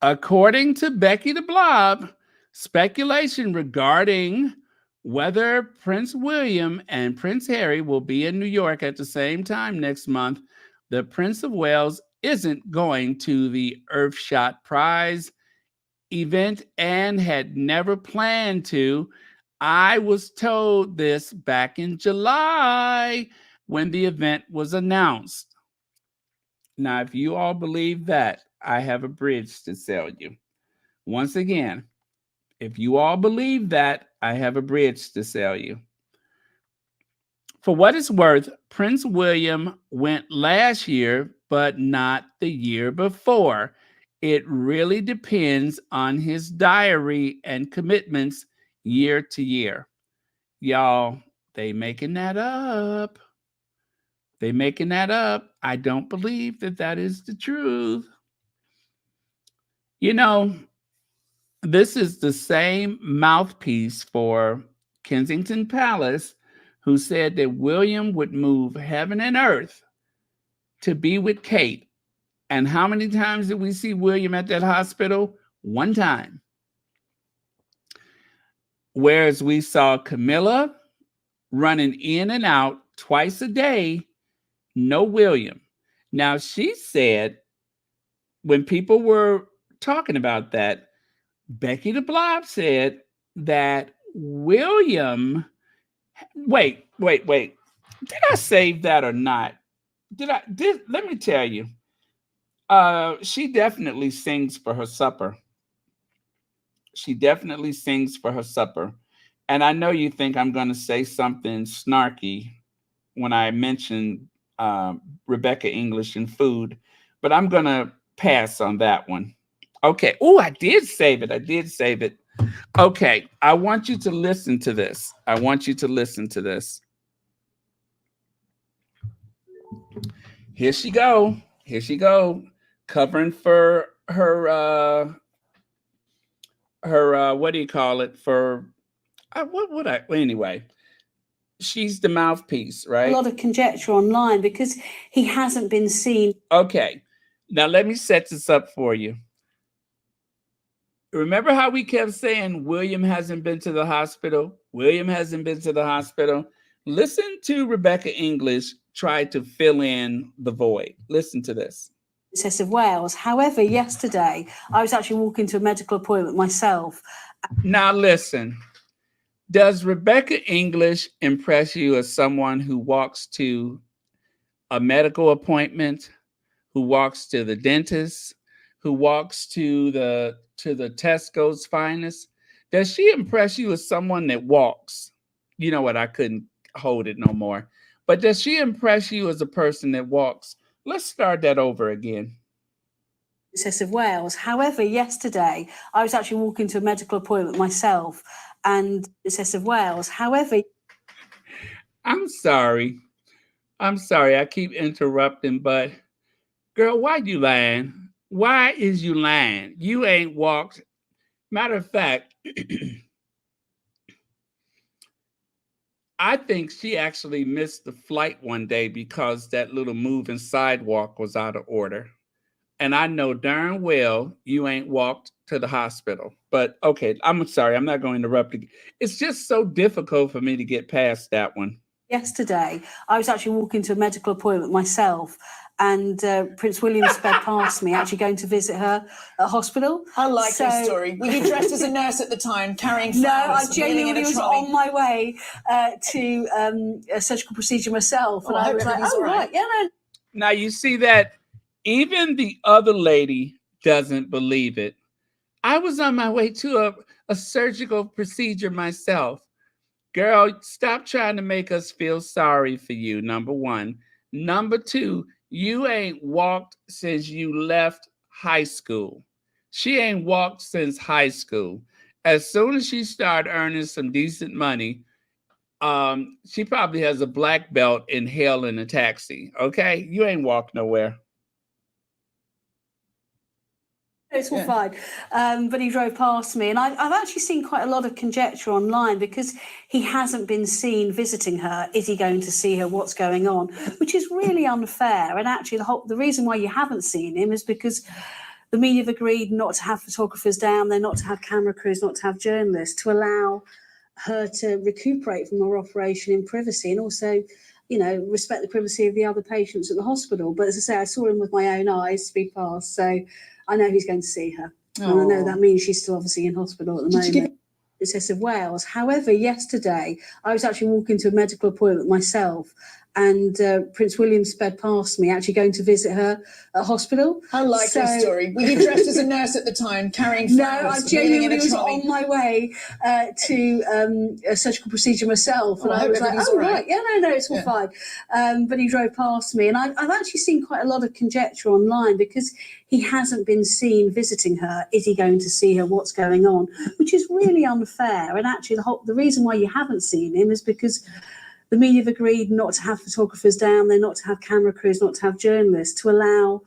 According to Becky the Blob, speculation regarding whether Prince William and Prince Harry will be in New York at the same time next month, the Prince of Wales isn't going to the Earthshot Prize event and had never planned to. I was told this back in July when the event was announced. Now, if you all believe that, I have a bridge to sell you. Once again, if you all believe that, I have a bridge to sell you. For what it's worth, Prince William went last year, but not the year before. It really depends on his diary and commitments year to year. Y'all, they making that up. They making that up. I don't believe that that is the truth. You know, this is the same mouthpiece for Kensington Palace who said that William would move heaven and earth to be with Kate. And how many times did we see William at that hospital? One time. Whereas we saw Camilla running in and out twice a day, no William. Now, she said, when people were talking about that, Becky the Blob said that William, wait. Did I save that or not? Let me tell you. She definitely sings for her supper. She definitely sings for her supper. And I know you think I'm going to say something snarky when I mention Rebecca English and food, but I'm going to pass on that one. Okay. Oh, I did save it. Okay. I want you to listen to this. Here she go. Covering for her what do you call it? For anyway. She's the mouthpiece, right? A lot of conjecture online because he hasn't been seen. Okay. Now let me set this up for you. Remember how we kept saying William hasn't been to the hospital? Listen to Rebecca English try to fill in the void. Listen to this. Princess of Wales. However, yesterday I was actually walking to a medical appointment myself. Now listen. Does Rebecca English impress you as someone who walks to a medical appointment, who walks to the dentist, who walks to the Tesco's Finest? Does she impress you as someone that walks? You know what? I couldn't hold it no more. But does she impress you as a person that walks? Let's start that over again. Princess of Wales. However, yesterday I was actually walking to a medical appointment myself and Princess of Wales. However, I'm sorry. I keep interrupting, but girl, why you lying? Why is you lying? You ain't walked. Matter of fact, I think she actually missed the flight one day because that little moving sidewalk was out of order. And I know darn well you ain't walked to the hospital. But okay, I'm sorry, I'm not going to interrupt you. It's just so difficult for me to get past that one. Yesterday, I was actually walking to a medical appointment myself, and Prince William sped past me, actually going to visit her at hospital. I like your story. Were you dressed as a nurse at the time, carrying flowers? No, I kneeling in genuinely a was trolley? on my way to a surgical procedure myself, and I I hope was like, everything's "Oh all right." right, yeah, no." Now you see that even the other lady doesn't believe it. I was on my way to a surgical procedure myself. Girl, stop trying to make us feel sorry for you, number one. Number two, you ain't walked since you left high school. She ain't walked since high school. As soon as she started earning some decent money, she probably has a black belt in hailing a taxi. Okay? You ain't walked nowhere. It's all fine. But he drove past me, and I've actually seen quite a lot of conjecture online because he hasn't been seen visiting her. Is he going to see her? What's going on? Which is really unfair. And actually, the reason why you haven't seen him is because the media have agreed not to have photographers down there, not to have camera crews, not to have journalists, to allow her to recuperate from her operation in privacy, and also, you know, respect the privacy of the other patients at the hospital. But as I say, I saw him with my own eyes speed past, so I know he's going to see her. And I know that means she's still obviously in hospital at the moment. Princess of Wales. However, yesterday I was actually walking to a medical appointment myself, and Prince William sped past me, actually going to visit her at hospital. I like your story. Were you dressed as a nurse at the time, carrying flowers? No, I kneeling in genuinely a was trolley? on my way to a surgical procedure myself, and I I hope was like, everything's "Oh all right." right, yeah, no, it's all fine." But he drove past me, and I've actually seen quite a lot of conjecture online because he hasn't been seen visiting her. Is he going to see her? What's going on? Which is really unfair. And actually, the reason why you haven't seen him is because the media have agreed not to have photographers down there, not to have camera crews, not to have journalists, to allow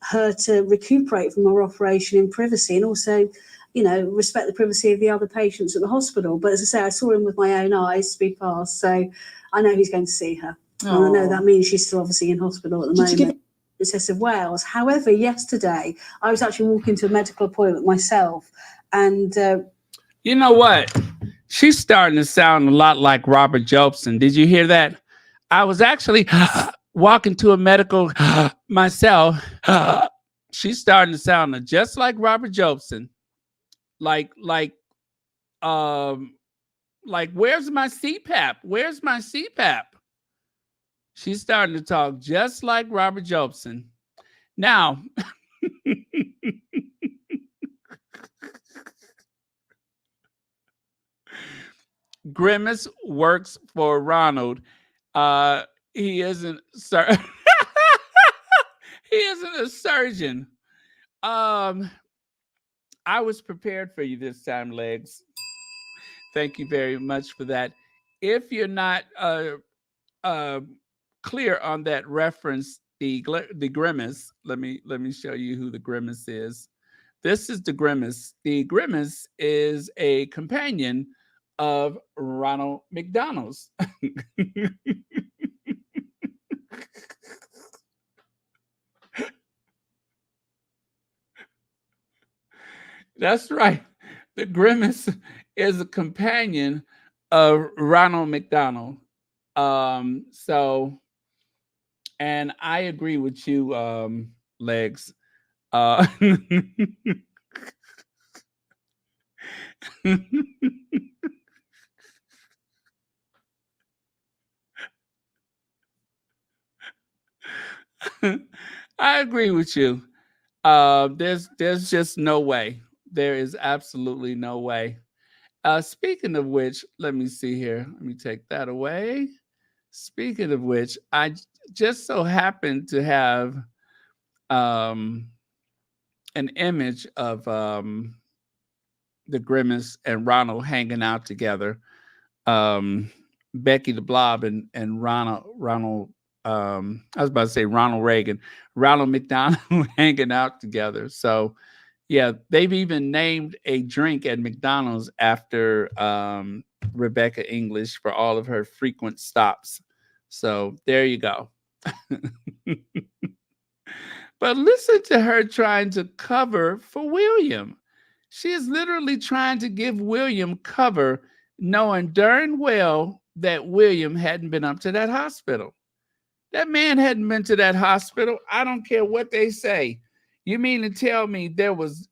her to recuperate from her operation in privacy, and also, you know, respect the privacy of the other patients at the hospital. But as I say, I saw him with my own eyes speed past, so I know he's going to see her. And I know that means she's still obviously in hospital at the moment. Princess of Wales. However, yesterday I was actually walking to a medical appointment myself, and You know what? She's starting to sound a lot like Robert Jobson. Did you hear that? I was actually walking to a medical myself. She's starting to sound just like Robert Jobson. Like, um, where's my CPAP? Where's my CPAP? She's starting to talk just like Robert Jobson. Now, Grimace works for Ronald. He isn't he isn't a surgeon. I was prepared for you this time, Legs. Thank you very much for that. If you're not clear on that reference, the Grimace, let me show you who the Grimace is. This is the Grimace. The Grimace is a companion of Ronald McDonald's. That's right. The Grimace is a companion of Ronald McDonald. So, and I agree with you, Legs. Uh, I agree with you. There's just no way. There is absolutely no way. Speaking of which, let me see here. Let me take that away. Speaking of which, just so happen to have um, an image of the Grimace and Ronald hanging out together. Becky the Blob and Ronald I was about to say Ronald Reagan, Ronald McDonald hanging out together. So yeah, they've even named a drink at McDonald's after Rebecca English for all of her frequent stops. So there you go. But listen to her trying to cover for William. She is literally trying to give William cover, knowing darn well that William hadn't been up to that hospital. That man hadn't been to that hospital. I don't care what they say. You mean to tell me there was,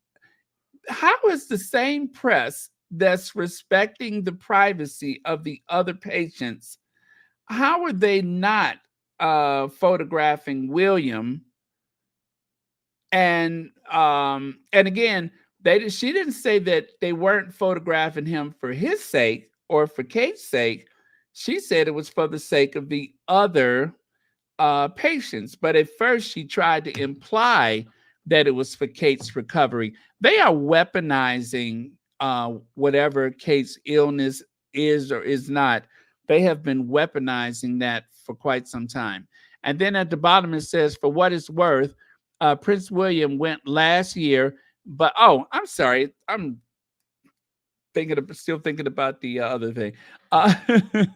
how is the same press that's respecting the privacy of the other patients, how are they not photographing William? And again, she didn't say that they weren't photographing him for his sake or for Kate's sake. She said it was for the sake of the other patients. But at first, she tried to imply that it was for Kate's recovery. They are weaponizing whatever Kate's illness is or is not. They have been weaponizing that for quite some time. And then at the bottom, it says, for what it's worth, Prince William went last year, but I'm sorry, I'm still thinking about the other thing. I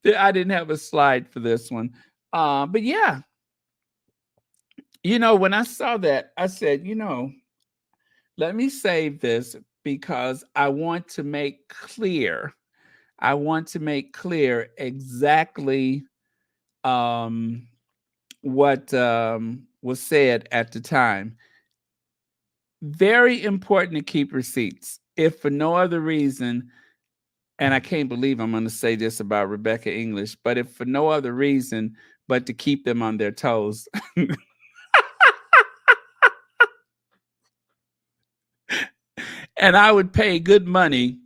didn't have a slide for this one, but yeah, when I saw that, I said, let me save this because I want to make clear. I want to make clear exactly what was said at the time. Very important to keep receipts, if for no other reason, and I can't believe I'm going to say this about Rebecca English, but if for no other reason but to keep them on their toes. And I would pay good money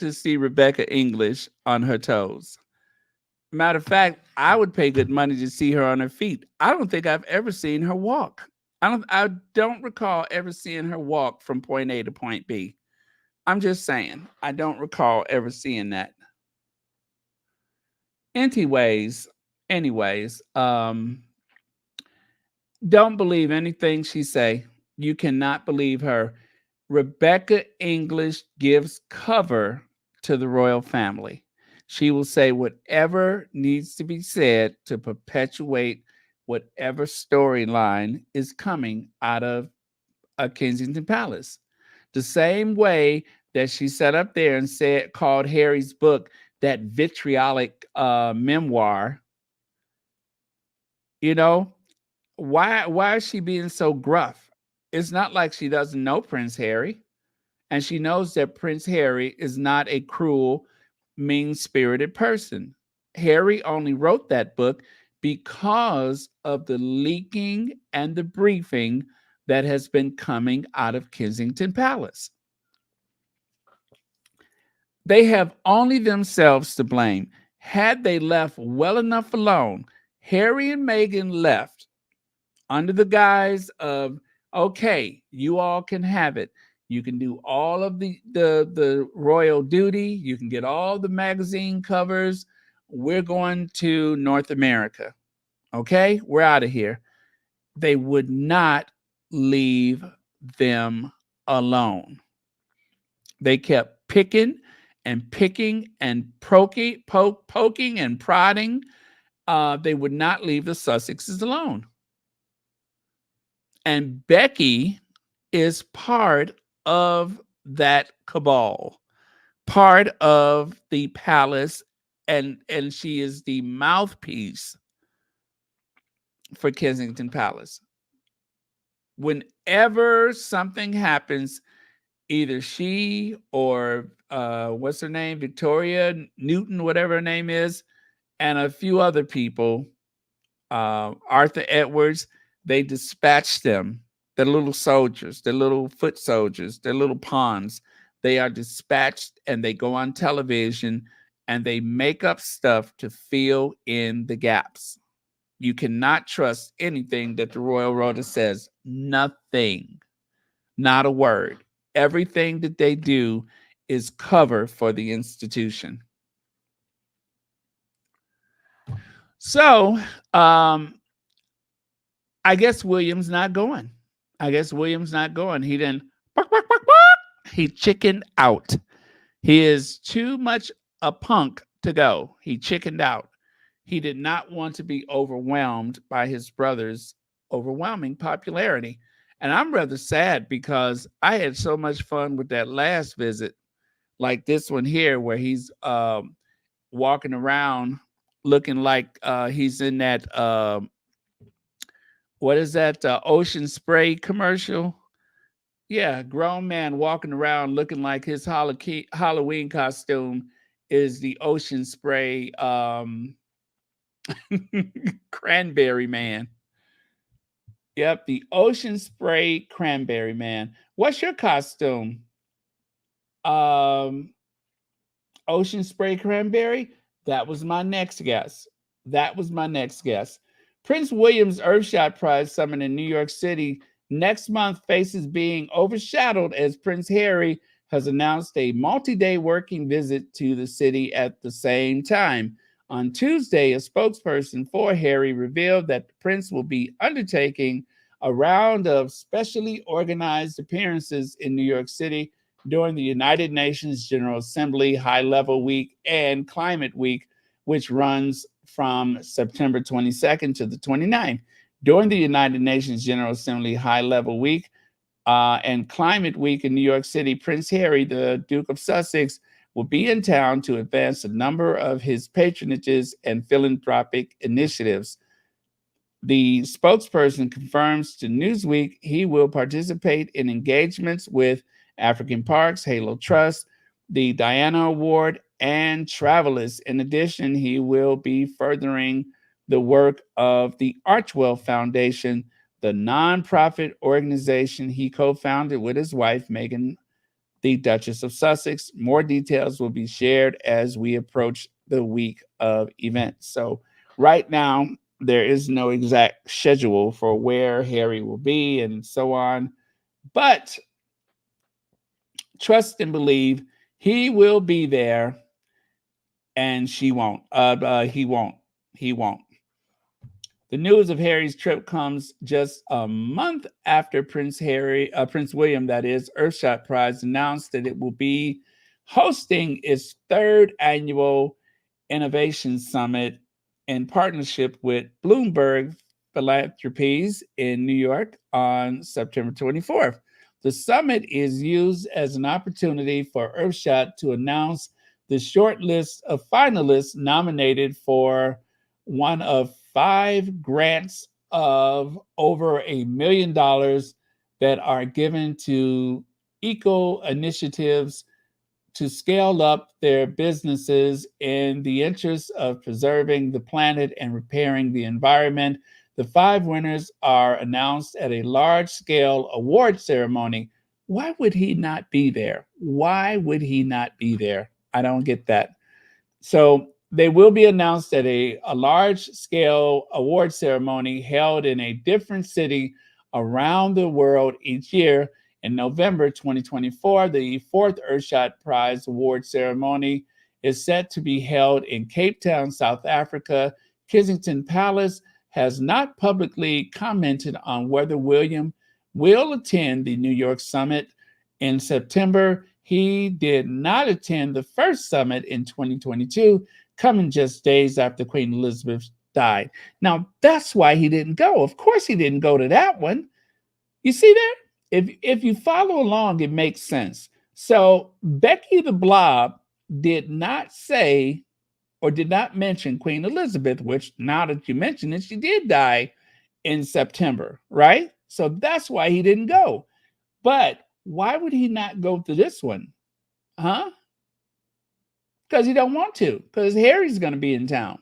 to see Rebecca English on her toes. Matter of fact, I would pay good money to see her on her feet. I don't think I've ever seen her walk. I don't recall ever seeing her walk from point A to point B. I'm just saying, I don't recall ever seeing that. Anyways, don't believe anything she say. You cannot believe her. Rebecca English gives cover to the royal family. She will say whatever needs to be said to perpetuate whatever storyline is coming out of a Kensington Palace. The same way that she sat up there and called Harry's book that vitriolic memoir. Why is she being so gruff? It's not like she doesn't know Prince Harry. And she knows that Prince Harry is not a cruel, mean-spirited person. Harry only wrote that book because of the leaking and the briefing that has been coming out of Kensington Palace. They have only themselves to blame. Had they left well enough alone, Harry and Meghan left under the guise of, okay, you all can have it. You can do all of the royal duty. You can get all the magazine covers. We're going to North America. Okay, we're out of here. They would not leave them alone. They kept picking and poking and prodding. They would not leave the Sussexes alone. And Becky is part of that cabal, part of the palace, and she is the mouthpiece for Kensington Palace. Whenever something happens, either she or what's her name, Victoria Newton, whatever her name is, and a few other people, Arthur Edwards, they dispatch them. They're little soldiers, they're little foot soldiers, they're little pawns. They are dispatched and they go on television and they make up stuff to fill in the gaps. You cannot trust anything that the Royal Rota says. Nothing. Not a word. Everything that they do is cover for the institution. So, I guess William's not going. He didn't. He chickened out. He is too much a punk to go. He chickened out. He did not want to be overwhelmed by his brother's overwhelming popularity. And I'm rather sad because I had so much fun with that last visit, like this one here, where he's walking around looking like he's in that what is that Ocean Spray commercial? Yeah, grown man walking around looking like his Halloween costume is the Ocean Spray cranberry man. Yep, the Ocean Spray cranberry man. What's your costume? Um, Ocean Spray Cranberry? That was my next guess. That was my next guess. Prince William's Earthshot Prize Summit in New York City next month faces being overshadowed as Prince Harry has announced a multi-day working visit to the city at the same time. On Tuesday, a spokesperson for Harry revealed that the prince will be undertaking a round of specially organized appearances in New York City during the United Nations General Assembly High-Level Week and Climate Week, which runs from September 22nd to the 29th. During the United Nations General Assembly High-Level Week and Climate Week in New York City, Prince Harry, the Duke of Sussex, will be in town to advance a number of his patronages and philanthropic initiatives. The spokesperson confirms to Newsweek he will participate in engagements with African Parks, Halo Trust, the Diana Award, and Travelers. In addition, he will be furthering the work of the Archwell Foundation, the nonprofit organization he co-founded with his wife, Meghan, the Duchess of Sussex. More details will be shared as we approach the week of events. So right now, there is no exact schedule for where Harry will be and so on. But trust and believe he will be there and she won't. He won't. He won't. The news of Harry's trip comes just a month after Prince William, that is, Earthshot Prize announced that it will be hosting its third annual Innovation Summit in partnership with Bloomberg Philanthropies in New York on September 24th. The summit is used as an opportunity for Earthshot to announce the short list of finalists nominated for one of 5 grants of over $1 million that are given to eco initiatives to scale up their businesses in the interest of preserving the planet and repairing the environment. The 5 winners are announced at a large-scale award ceremony. Why would he not be there? Why would he not be there? I don't get that. So they will be announced at a large-scale award ceremony held in a different city around the world each year. In November 2024, the 4th Earthshot Prize award ceremony is set to be held in Cape Town, South Africa. Kensington Palace has not publicly commented on whether William will attend the New York Summit in September. He did not attend the first summit in 2022, coming just days after Queen Elizabeth died. Now, that's why he didn't go. Of course, he didn't go to that one. You see that? If you follow along, it makes sense. So Becky the Blob did not say or did not mention Queen Elizabeth, which now that you mention it, she did die in September, right? So that's why he didn't go. But why would he not go to this one? Huh? Because he don't want to, because Harry's going to be in town.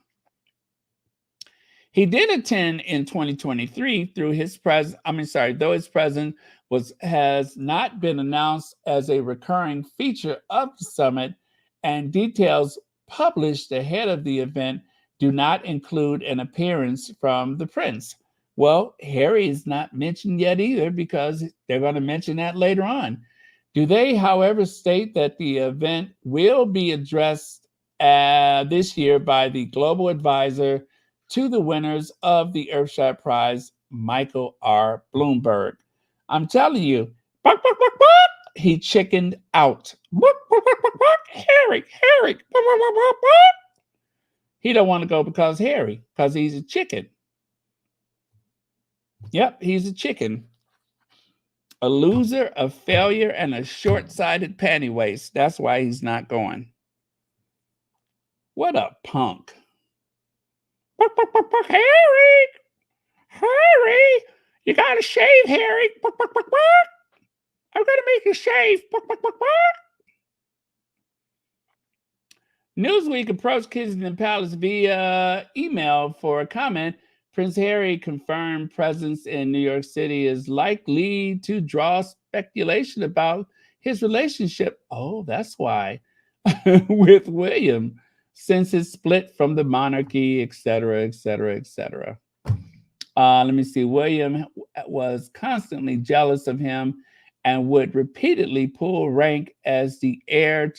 He did attend in 2023 though his presence has not been announced as a recurring feature of the summit, and details published ahead of the event do not include an appearance from the prince. Well, Harry is not mentioned yet either, because they're going to mention that later on. Do they, however, state that the event will be addressed this year by the global advisor to the winners of the Earthshot Prize, Michael R. Bloomberg. I'm telling you, bark, bark, bark, bark, he chickened out. Bark, bark, bark, bark, bark, Harry. Bark, bark, bark, bark, bark. He don't want to go because he's a chicken. Yep, he's a chicken. A loser, a failure, and a short-sighted panty waist. That's why he's not going. What a punk. Harry, Harry, you gotta shave, Harry. I'm gonna make you shave. Newsweek approached Kensington Palace via email for a comment. Prince Harry confirmed presence in New York City is likely to draw speculation about his relationship. Oh, that's why. With William, since his split from the monarchy, etc., etc., etc. Let me see. William was constantly jealous of him and would repeatedly pull rank as the heir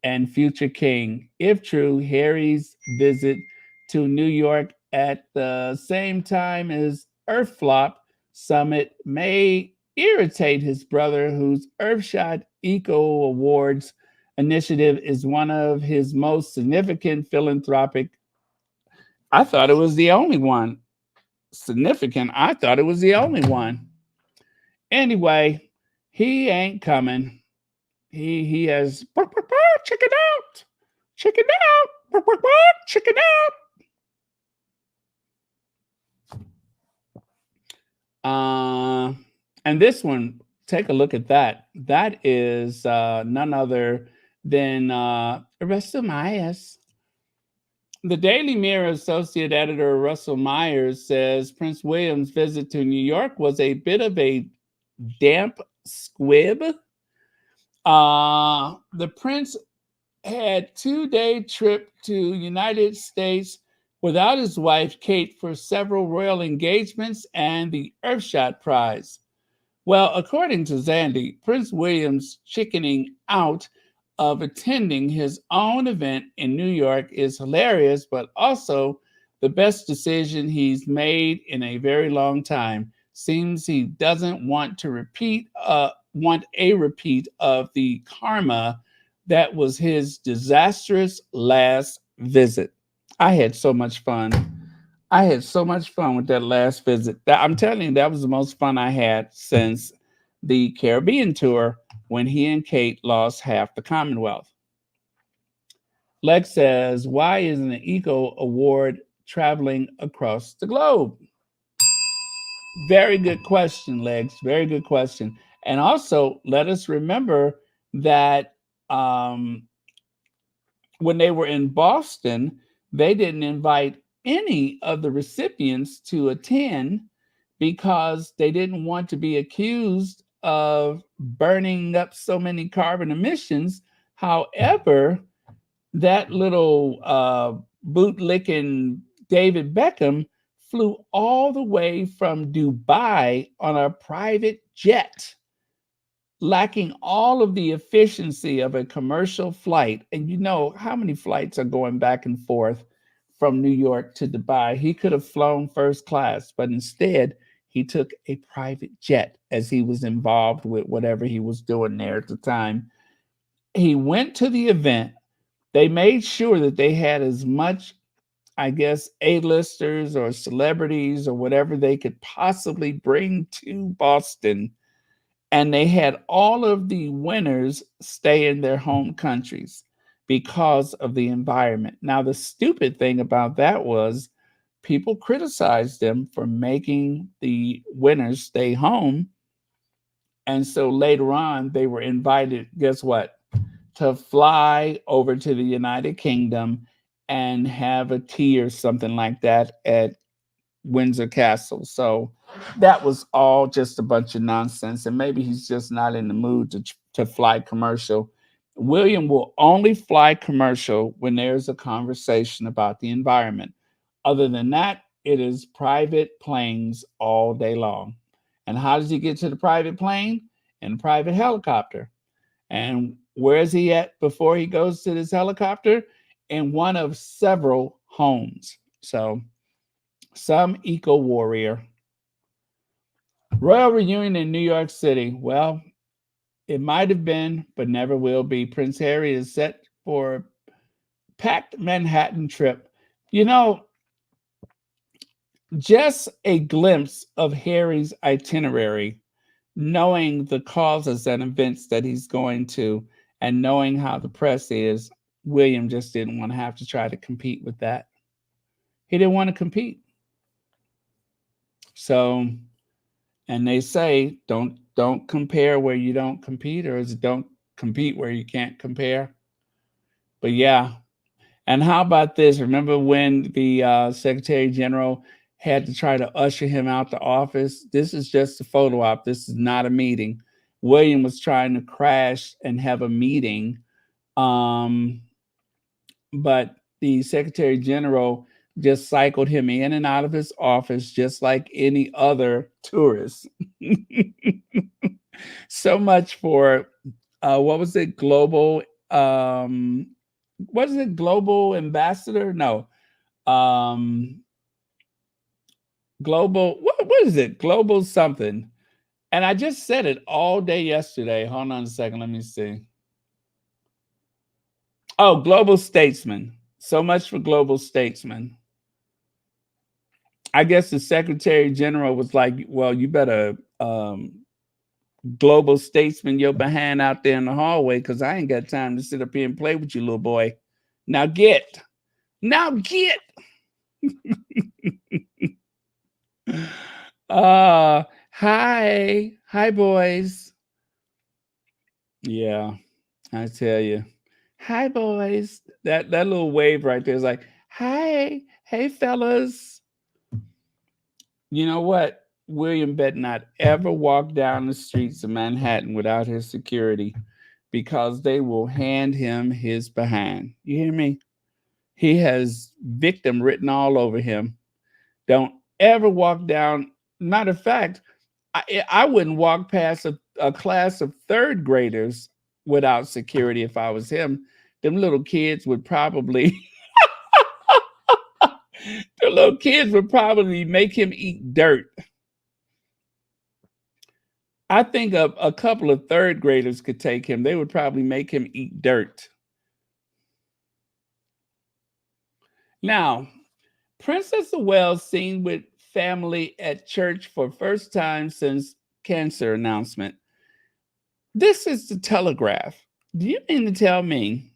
and future king. If true, Harry's visit to New York at the same time as Earthflop Summit may irritate his brother, whose Earthshot Eco Awards initiative is one of his most significant philanthropic. I thought it was the only one. Significant. I thought it was the only one. Anyway, he ain't coming. He has chicken out, chicken out, chicken out. And this one, take a look at that. That is none other than Russell Myers. The Daily Mirror associate editor Russell Myers says Prince William's visit to New York was a bit of a damp squib. The prince had 2-day trip to United States without his wife Kate for several royal engagements and the Earthshot Prize. Well, according to Zandy, Prince William's chickening out of attending his own event in New York is hilarious, but also the best decision he's made in a very long time. Seems he doesn't want a repeat of the karma that was his disastrous last visit. I had so much fun. I had so much fun with that last visit. I'm telling you, that was the most fun I had since the Caribbean tour when he and Kate lost half the Commonwealth. Lex says, why isn't an Eco Award traveling across the globe? Very good question, Lex. Very good question. And also, let us remember that when they were in Boston, they didn't invite any of the recipients to attend because they didn't want to be accused of burning up so many carbon emissions. However, that little bootlicking David Beckham flew all the way from Dubai on a private jet, lacking all of the efficiency of a commercial flight. And you know how many flights are going back and forth from New York to Dubai? He could have flown first class, but instead he took a private jet as he was involved with whatever he was doing there at the time. He went to the event. They made sure that they had as much, I guess, A-listers or celebrities or whatever they could possibly bring to Boston. And they had all of the winners stay in their home countries because of the environment. Now, the stupid thing about that was people criticized them for making the winners stay home. And so later on, they were invited, guess what? To fly over to the United Kingdom and have a tea or something like that at Windsor Castle. So that was all just a bunch of nonsense. And maybe he's just not in the mood to fly commercial. William will only fly commercial when there's a conversation about the environment. Other than that, it is private planes all day long. And how does he get to the private plane? In a private helicopter. And where is he at before he goes to this helicopter? In one of several homes. So some eco warrior. Royal reunion in New York City. Well, it might have been, but never will be. Prince Harry is set for a packed Manhattan trip. You know, just a glimpse of Harry's itinerary, knowing the causes and events that he's going to, and knowing how the press is, William just didn't want to have to try to compete with that. He didn't want to compete. So, and they say don't compare where you don't compete, or is it don't compete where you can't compare? But yeah. And how about this? Remember when the Secretary General had to try to usher him out the office? This is just a photo op. This is not a meeting. William was trying to crash and have a meeting, but the Secretary General just cycled him in and out of his office just like any other tourist. So much for what was it? Global what is it? Global ambassador? No. Global what is it? Global something. And I just said it all day yesterday. Hold on a second. Let me see. Oh, global statesman. So much for global statesman. I guess the Secretary General was like, well, you better global statesman your behind out there in the hallway, because I ain't got time to sit up here and play with you, little boy. Now get. Now get. Hi. Hi, boys. Yeah, I tell you. Hi, boys. That little wave right there is like, hi. Hey, fellas. You know what? William better not ever walk down the streets of Manhattan without his security, because they will hand him his behind. You hear me? He has victim written all over him. Don't ever walk down. Matter of fact, I wouldn't walk past a class of third graders without security if I was him. Them little kids would probably the little kids would probably make him eat dirt. I think a couple of third graders could take him. They would probably make him eat dirt. Now, Princess of Wales seen with family at church for first time since cancer announcement. This is the Telegraph. Do you mean to tell me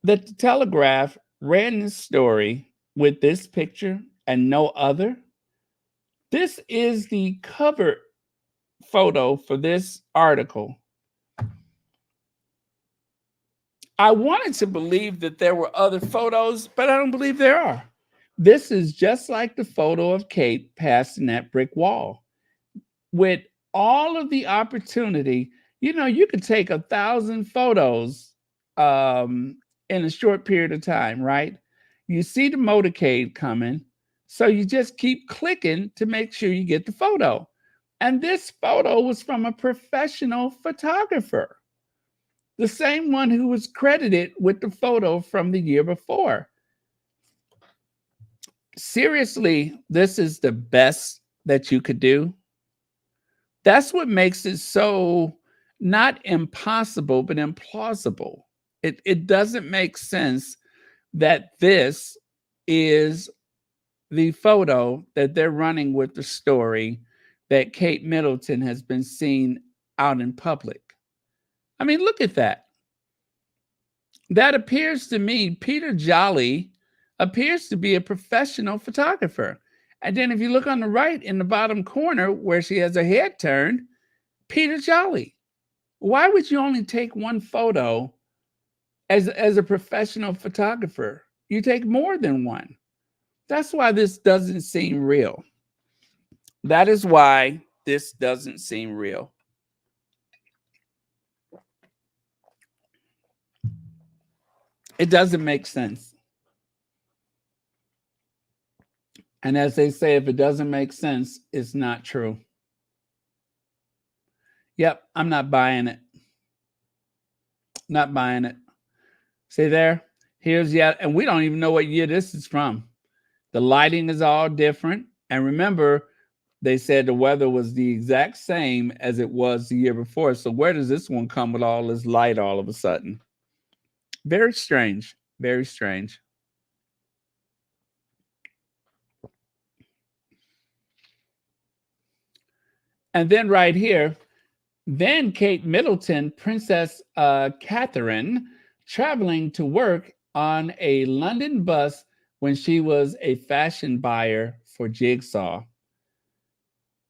that the Telegraph ran this story with this picture and no other? This is the cover photo for this article. I wanted to believe that there were other photos, but I don't believe there are. This is just like the photo of Kate passing that brick wall. With all of the opportunity, you know, you could take 1,000 photos in a short period of time, right? You see the motorcade coming, so you just keep clicking to make sure you get the photo. And this photo was from a professional photographer, the same one who was credited with the photo from the year before. Seriously, this is the best that you could do. That's what makes it so not impossible, but implausible. It doesn't make sense that this is the photo that they're running with the story that Kate Middleton has been seen out in public. I mean, look at that. That appears to me, Peter Jolly appears to be a professional photographer. And then if you look on the right in the bottom corner where she has her head turned, Peter Jolly. Why would you only take one photo as a professional photographer? You take more than one. That's why this doesn't seem real. That is why this doesn't seem real. It doesn't make sense. And as they say, if it doesn't make sense, it's not true. Yep, I'm not buying it. Not buying it. See there? Here's yet, and we don't even know what year this is from. The lighting is all different. And remember, they said the weather was the exact same as it was the year before. So where does this one come with all this light all of a sudden? Very strange. Very strange. And then right here, then Kate Middleton, Princess Catherine, traveling to work on a London bus when she was a fashion buyer for Jigsaw.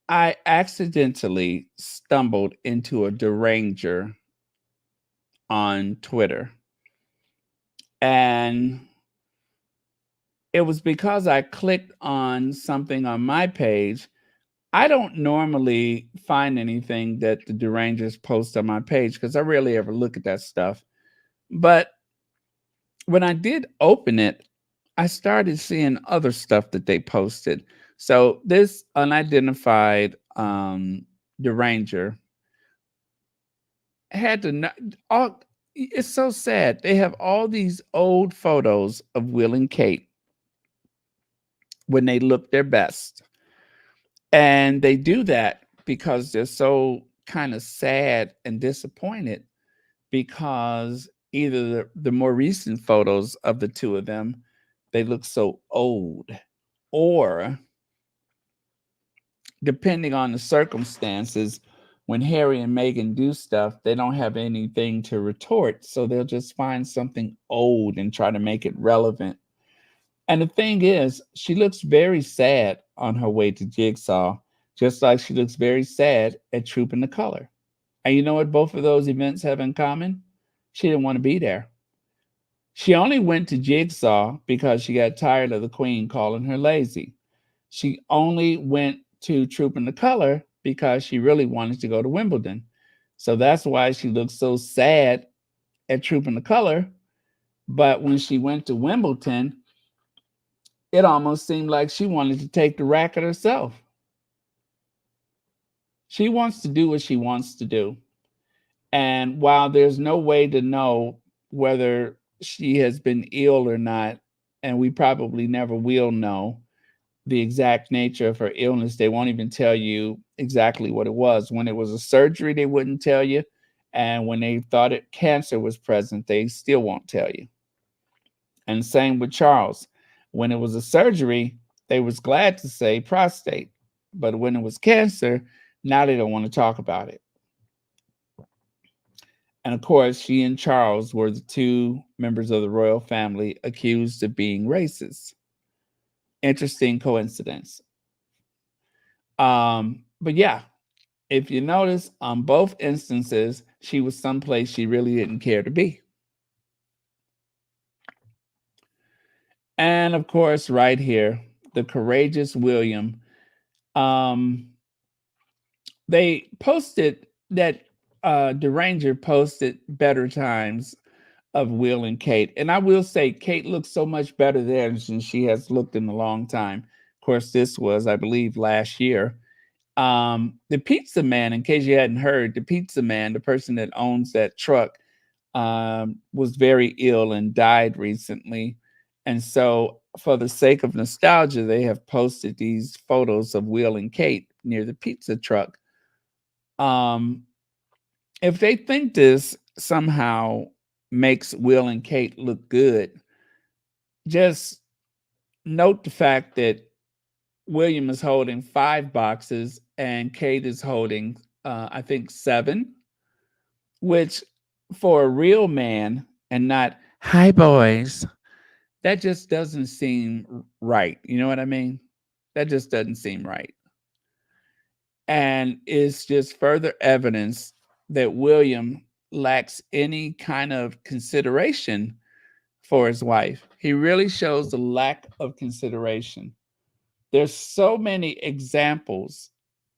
I accidentally stumbled into a deranger on Twitter. And it was because I clicked on something on my page. I don't normally find anything that the derangers post on my page because I rarely ever look at that stuff. But when I did open it, I started seeing other stuff that they posted. So this unidentified deranger had to not, all. It's so sad. They have all these old photos of Will and Kate when they look their best, and they do that because they're so kind of sad and disappointed because either the more recent photos of the two of them, they look so old, or depending on the circumstances, when Harry and Meghan do stuff, they don't have anything to retort. So they'll just find something old and try to make it relevant. And the thing is, she looks very sad on her way to Jigsaw, just like she looks very sad at Trooping the Color. And you know what both of those events have in common? She didn't want to be there. She only went to Jigsaw because she got tired of the Queen calling her lazy. She only went to Trooping the Color because she really wanted to go to Wimbledon. So that's why she looked so sad at Trooping the Color. But when she went to Wimbledon, it almost seemed like she wanted to take the racket herself. She wants to do what she wants to do. And while there's no way to know whether she has been ill or not, and we probably never will know the exact nature of her illness, they won't even tell you exactly what it was. When it was a surgery, they wouldn't tell you. And when they thought cancer was present, they still won't tell you. And same with Charles. When it was a surgery, they was glad to say prostate. But when it was cancer, now they don't want to talk about it. And of course, she and Charles were the two members of the royal family accused of being racist. Interesting coincidence. But yeah, if you notice, on both instances, she was someplace she really didn't care to be. And of course, right here, the courageous William. They posted that Deranger posted better times of Will and Kate. And I will say, Kate looks so much better there than she has looked in a long time. Of course, this was, I believe, last year. The pizza man, in case you hadn't heard, the pizza man, the person that owns that truck, was very ill and died recently. And so, for the sake of nostalgia, they have posted these photos of Will and Kate near the pizza truck. If they think this somehow makes Will and Kate look good, just note the fact that William is holding 5 boxes and Kate is holding, I think, 7, which for a real man and not, hi, boys, that just doesn't seem right. You know what I mean? That just doesn't seem right. And it's just further evidence that William lacks any kind of consideration for his wife. He really shows a lack of consideration. There's so many examples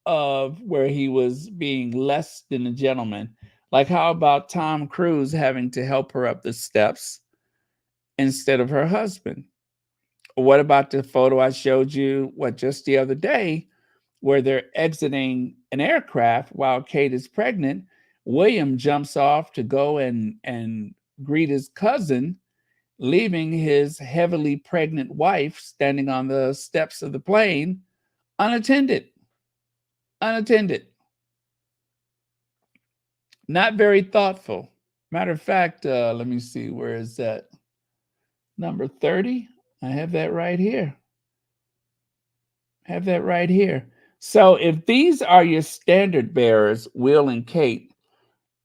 of where he was being less than a gentleman. Like, how about Tom Cruise having to help her up the steps instead of her husband? What about the photo I showed you, just the other day, where they're exiting an aircraft while Kate is pregnant? William jumps off to go and greet his cousin, leaving his heavily pregnant wife standing on the steps of the plane unattended. Unattended. Not very thoughtful. Matter of fact, let me see, where is that? Number 30. I have that right here. So if these are your standard bearers, Will and Kate,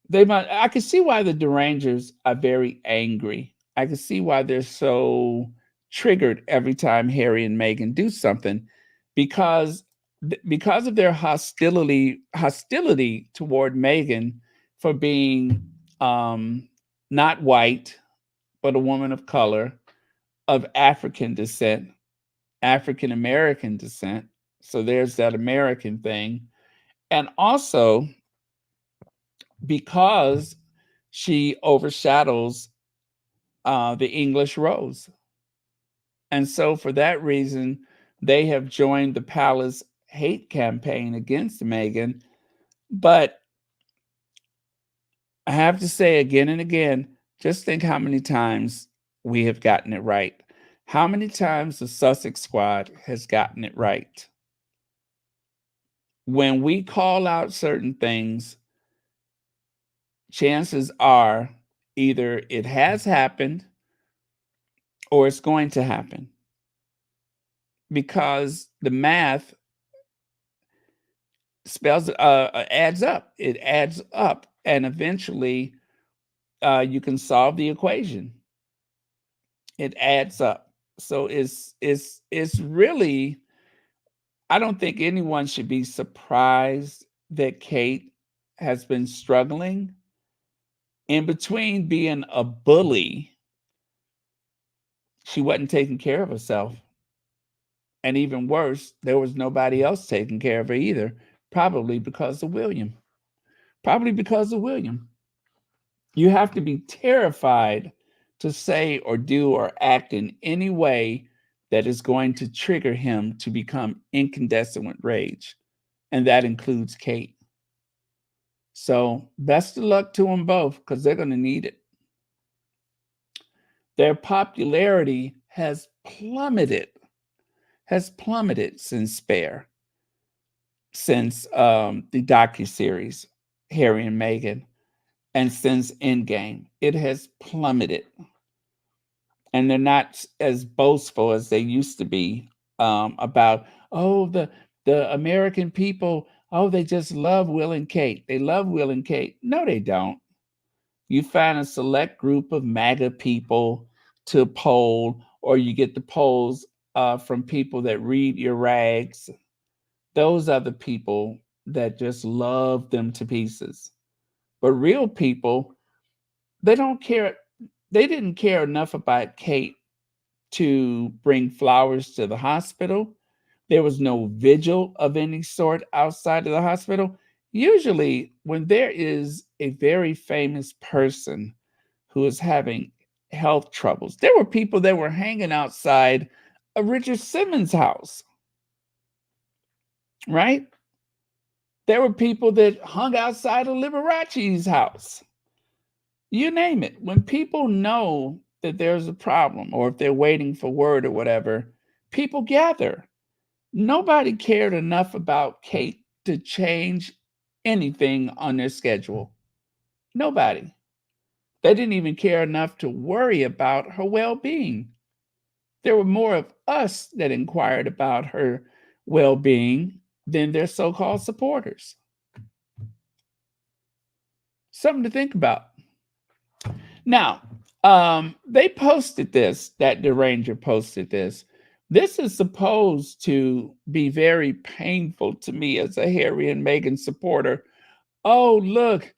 They might. I can see why the Derangers are very angry. I can see why they're so triggered every time Harry and Meghan do something, because because of their hostility toward Meghan for being not white but a woman of color, of African descent, African American descent. So there's that American thing, and also because she overshadows the English rose. And so, for that reason, they have joined the palace hate campaign against Meghan. But I have to say again and again, just think how many times we have gotten it right. How many times the Sussex squad has gotten it right? When we call out certain things, chances are either it has happened or it's going to happen, because the math adds up. It adds up, and eventually you can solve the equation. It adds up. So it's really, I don't think anyone should be surprised that Kate has been struggling in between being a bully. She wasn't taking care of herself. And even worse, there was nobody else taking care of her either, probably because of William. Probably because of William. You have to be terrified to say or do or act in any way that is going to trigger him to become incandescent with rage. And that includes Kate. So best of luck to them both, because they're going to need it. Their popularity has plummeted since Spare, since the docuseries, Harry and Meghan, and since Endgame. It has plummeted. And they're not as boastful as they used to be about, oh, the American people, oh, they just love Will and Kate. They love Will and Kate. No, they don't. You find a select group of MAGA people to poll, or you get the polls from people that read your rags. Those are the people that just love them to pieces. But real people, they don't care. They didn't care enough about Kate to bring flowers to the hospital. There was no vigil of any sort outside of the hospital. Usually, when there is a very famous person who is having health troubles, there were people that were hanging outside a Richard Simmons' house, right? There were people that hung outside of Liberace's house. You name it. When people know that there's a problem, or if they're waiting for word or whatever, people gather. Nobody cared enough about Kate to change anything on their schedule. Nobody. They didn't even care enough to worry about her well-being. There were more of us that inquired about her well-being than their so-called supporters. Something to think about. Now, they posted this, that Deranger posted this. This is supposed to be very painful to me as a Harry and Meghan supporter. Oh, look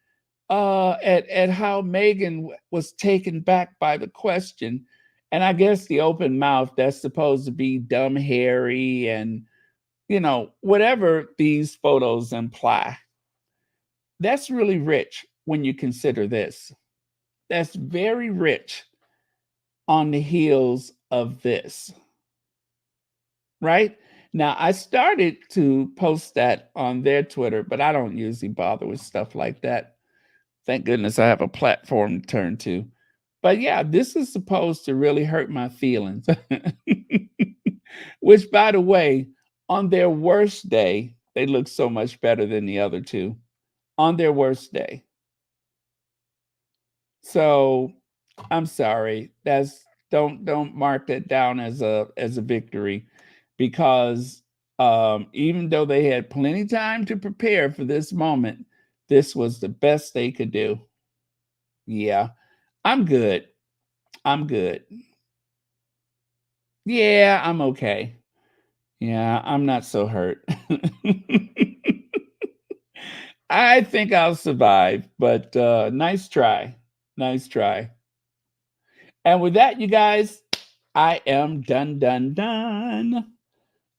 at how Meghan was taken back by the question. And I guess the open mouth, that's supposed to be dumb Harry and, whatever these photos imply. That's really rich when you consider this. That's very rich on the heels of this, right? Now, I started to post that on their Twitter, but I don't usually bother with stuff like that. Thank goodness I have a platform to turn to. But yeah, this is supposed to really hurt my feelings. Which, by the way, on their worst day, they look so much better than the other two. On their worst day. So I'm sorry. Don't mark that down as a victory, because even though they had plenty of time to prepare for this moment, This was the best they could do. Yeah, I'm good. I'm good. Yeah, I'm okay. Yeah, I'm not so hurt. I think I'll survive, but nice try. Nice try. And with that, you guys, I am done, done, done.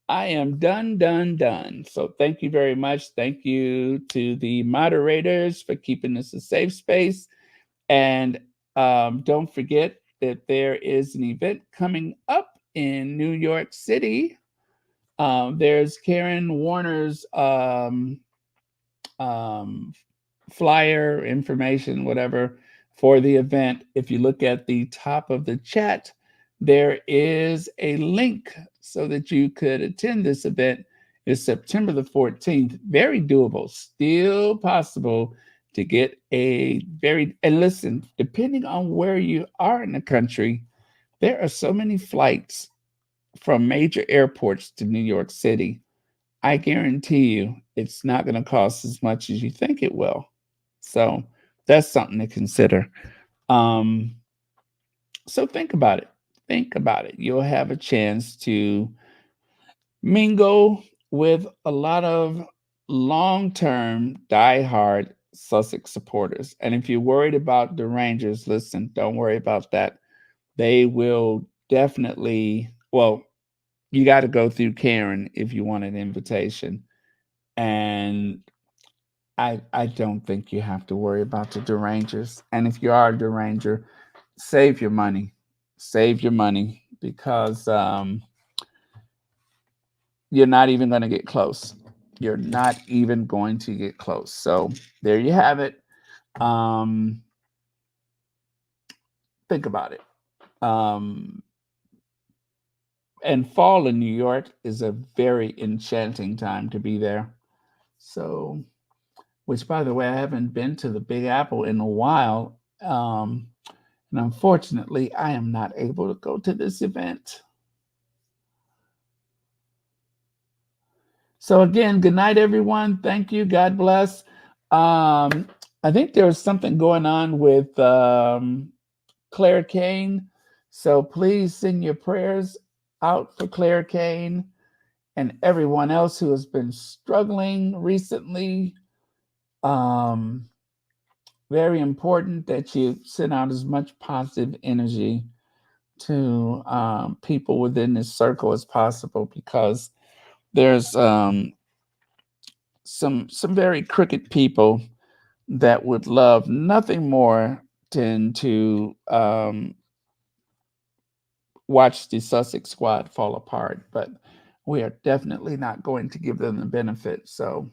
I am done, done, done. So thank you very much. Thank you to the moderators for keeping this a safe space. And don't forget that there is an event coming up in New York City. There's Karen Warner's um, flyer information, whatever, for the event. If you look at the top of the chat, there is a link so that you could attend this event. It's September the 14th. Very doable, still possible to get a and listen, depending on where you are in the country, there are so many flights from major airports to New York City. I guarantee you it's not going to cost as much as you think it will. So that's something to consider. So think about it. Think about it. You'll have a chance to mingle with a lot of long-term, die-hard Sussex supporters. And if you're worried about the Rangers, listen, don't worry about that. They will definitely, well, you got to go through Karen if you want an invitation. And I don't think you have to worry about the derangers. And if you are a deranger, save your money. Save your money because you're not even going to get close. You're not even going to get close. So there you have it. Think about it. And fall in New York is a very enchanting time to be there. So, which by the way, I haven't been to the Big Apple in a while. And unfortunately, I am not able to go to this event. So again, good night, everyone. Thank you. God bless. I think there's something going on with Claire Kane. So please send your prayers out for Claire Kane and everyone else who has been struggling recently. Very important that you send out as much positive energy to people within this circle as possible, because there's some very crooked people that would love nothing more than to watch the Sussex squad fall apart. But we are definitely not going to give them the benefit. So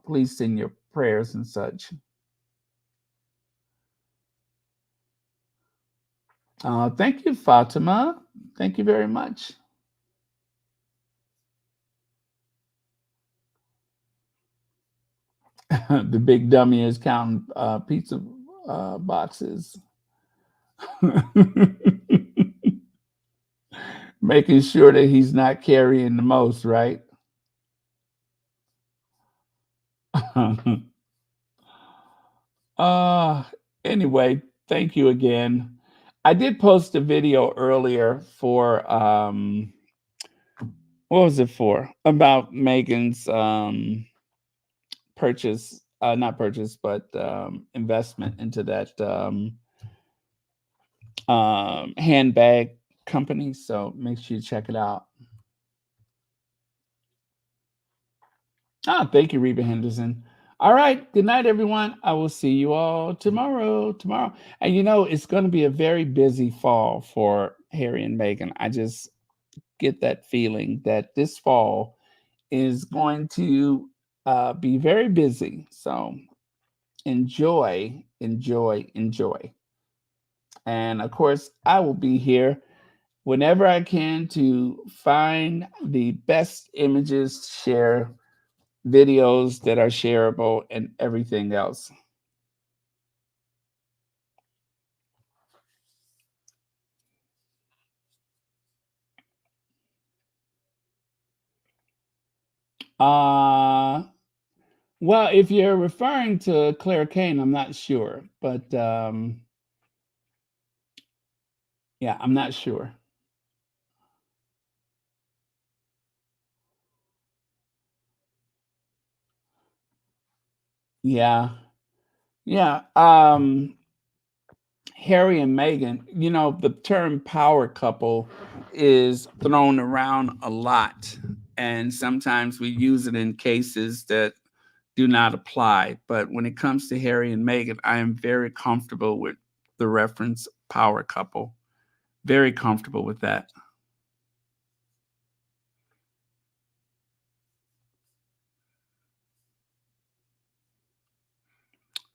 please send your prayers and such. Thank you, Fatima. Thank you very much. The big dummy is counting pizza boxes. Making sure that he's not carrying the most, right? uh anyway, thank you again. I did post a video earlier for what was it for? About Meghan's purchase, not purchase, but investment into that handbag company. So make sure you check it out. Thank you, Reba Henderson. All right. Good night, everyone. I will see you all tomorrow. And you know, it's going to be a very busy fall for Harry and Meghan. I just get that feeling that this fall is going to be very busy. So enjoy, enjoy, enjoy. And of course, I will be here whenever I can to find the best images, share videos that are shareable, and everything else. Well, if you're referring to Claire Kane, I'm not sure, but yeah, I'm not sure. Yeah, yeah. Harry and Meghan, the term power couple is thrown around a lot. And sometimes we use it in cases that do not apply. But when it comes to Harry and Meghan, I am very comfortable with the reference power couple. Very comfortable with that.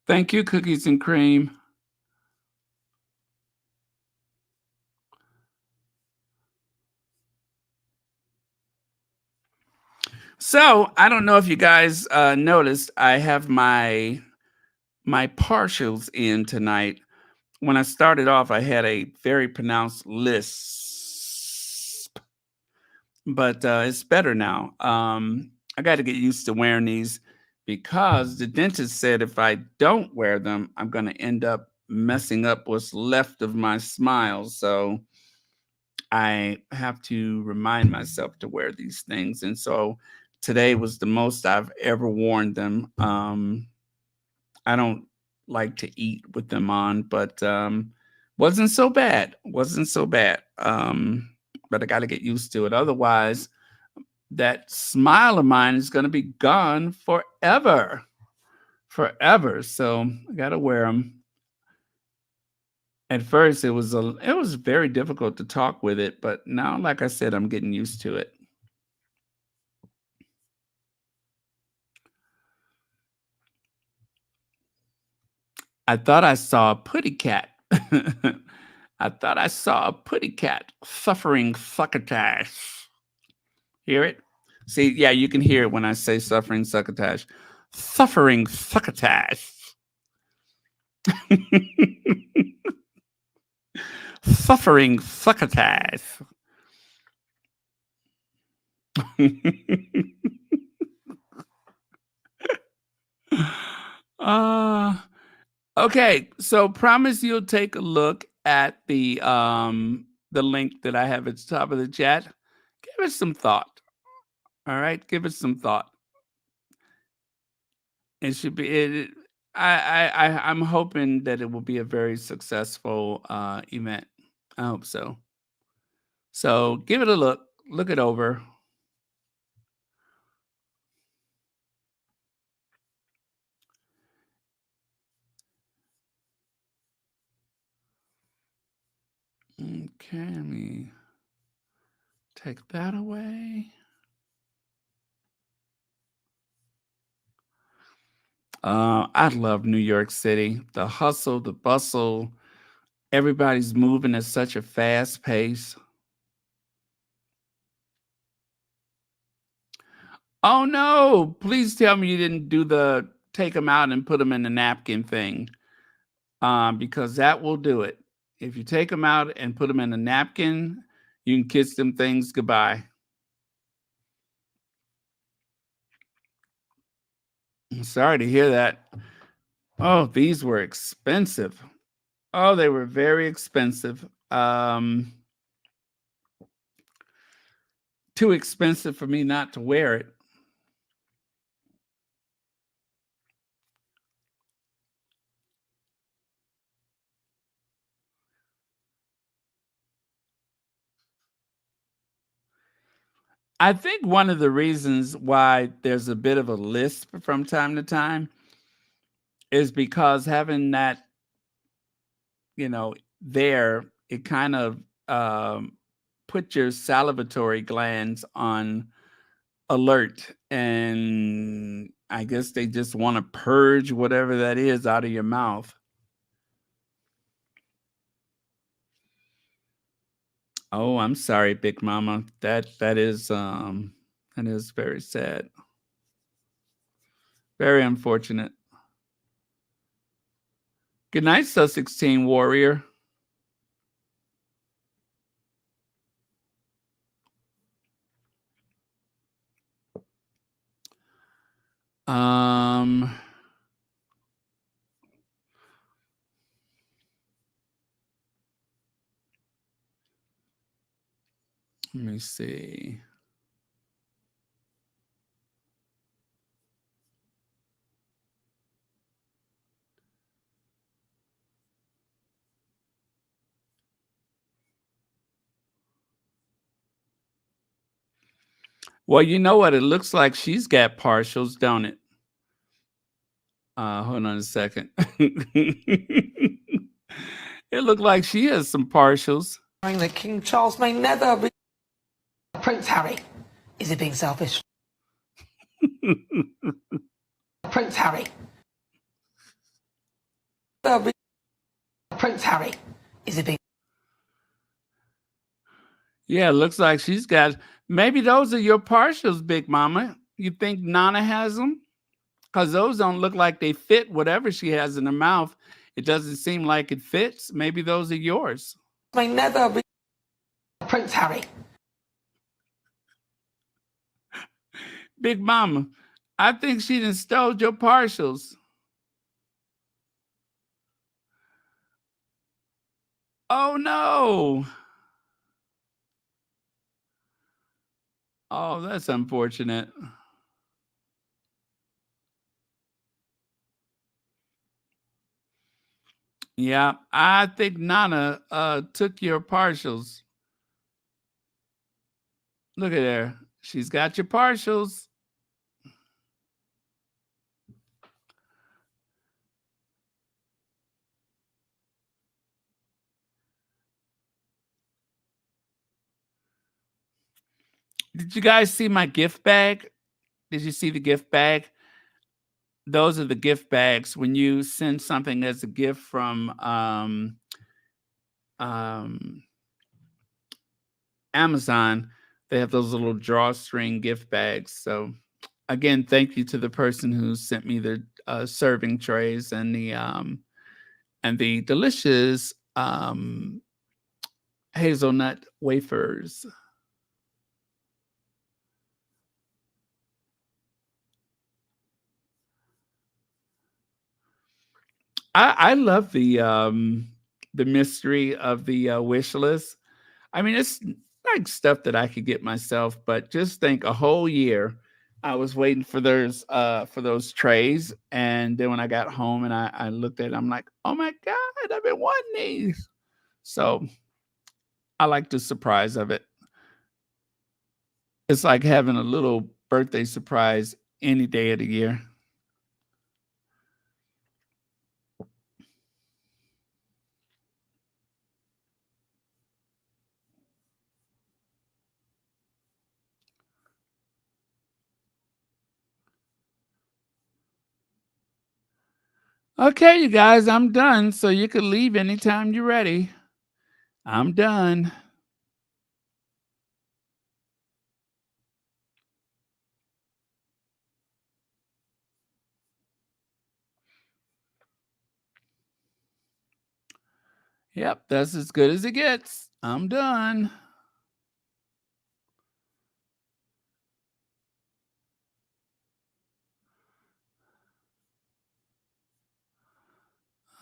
Thank you, Cookies and Cream. So I don't know if you guys noticed, I have my partials in tonight. When I started off, I had a very pronounced lisp, but it's better now. I got to get used to wearing these because the dentist said if I don't wear them, I'm going to end up messing up what's left of my smile. So I have to remind myself to wear these things. And so today was the most I've ever worn them. I don't like to eat with them on, but wasn't so bad. Wasn't so bad. But I got to get used to it. Otherwise, that smile of mine is going to be gone forever. Forever. So I got to wear them. At first, it was very difficult to talk with it, but now, like I said, I'm getting used to it. I thought I saw a putty cat. I thought I saw a putty cat suffering succotash. Hear it? See, yeah, you can hear it when I say suffering succotash. Suffering succotash. Suffering succotash. uh okay, so promise you'll take a look at the link that I have at the top of the chat. Give it some thought. All right, give it some thought. It should be it. I'm hoping that it will be a very successful event. I hope so. So give it a look. Look it over. Okay, let me take that away. I love New York City. The hustle, the bustle. Everybody's moving at such a fast pace. Oh no! Please tell me you didn't do the take them out and put them in the napkin thing, because that will do it. If you take them out and put them in a napkin, you can kiss them things goodbye. I'm sorry to hear that. Oh, these were expensive. Oh, they were very expensive. Too expensive for me not to wear it. I think one of the reasons why there's a bit of a lisp from time to time is because having that, there, it kind of put your salivatory glands on alert. And I guess they just want to purge whatever that is out of your mouth. Oh, I'm sorry, Big Mama. That is very sad. Very unfortunate. Good night, Sussex Teen Warrior. Let me see. Well, you know what? It looks like she's got partials, don't it? Hold on a second. It looked like she has some partials. That King Charles may never be. Prince Harry is it being selfish? Prince Harry. Prince Harry is it being. Yeah, it looks like she's got. Maybe those are your partials, Big Mama. You think Nana has them? Because those don't look like they fit whatever she has in her mouth. It doesn't seem like it fits. Maybe those are yours. May never be. Prince Harry. Big Mama, I think she done stole your partials. Oh, no. Oh, that's unfortunate. Yeah, I think Nana took your partials. Look at her. She's got your partials. Did you guys see my gift bag? Did you see the gift bag? Those are the gift bags when you send something as a gift from Amazon. They have those little drawstring gift bags. So again, thank you to the person who sent me the serving trays and the delicious hazelnut wafers. I love the mystery of the wish list. I mean, it's like stuff that I could get myself, but just think a whole year I was waiting for those trays, and then when I got home and I looked at it, I'm like, oh my God, I've been wanting these. So I like the surprise of it. It's like having a little birthday surprise any day of the year. Okay, you guys, I'm done. So you can leave anytime you're ready. I'm done. Yep, that's as good as it gets. I'm done.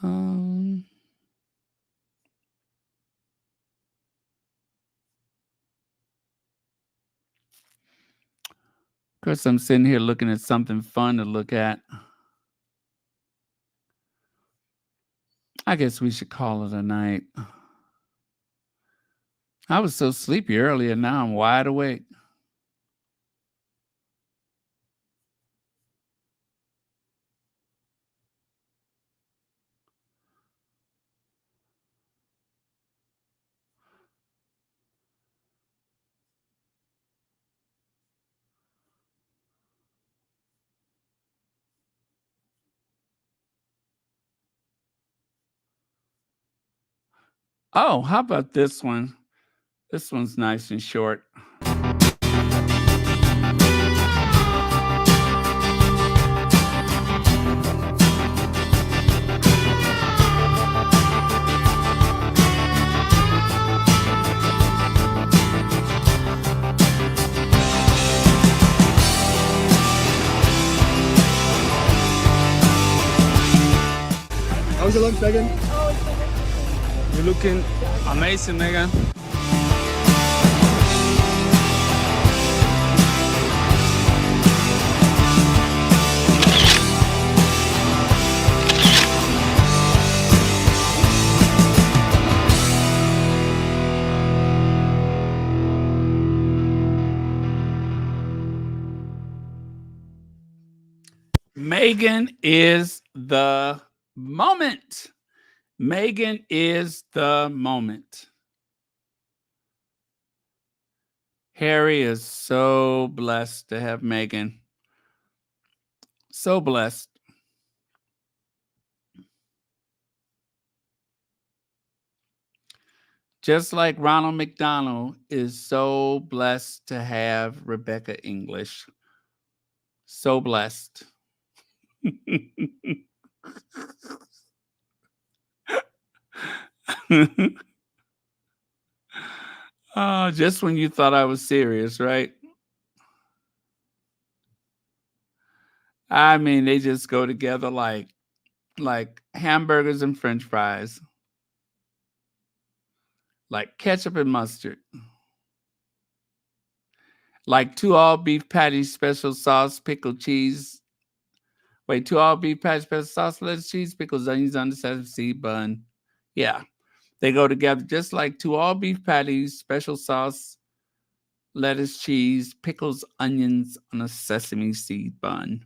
Um, of course, I'm sitting here looking at something fun to look at. I guess we should call it a night. I was so sleepy earlier. Now I'm wide awake. Oh, how about this one? This one's nice and short. How's your lunch, Meghan? You're looking amazing, Meghan. Meghan is the moment. Meghan is the moment. Harry is so blessed to have Meghan. So blessed. Just like Ronald McDonald is so blessed to have Rebecca English. So blessed. Oh, just when you thought I was serious, right? I mean, they just go together like hamburgers and French fries, like ketchup and mustard, like 2 all beef patties, special sauce, pickled cheese. Wait, 2 all beef patties, special sauce, lettuce, cheese, pickles, onions on the sesame seed bun. Yeah, they go together just like 2 all beef patties, special sauce, lettuce, cheese, pickles, onions on a sesame seed bun.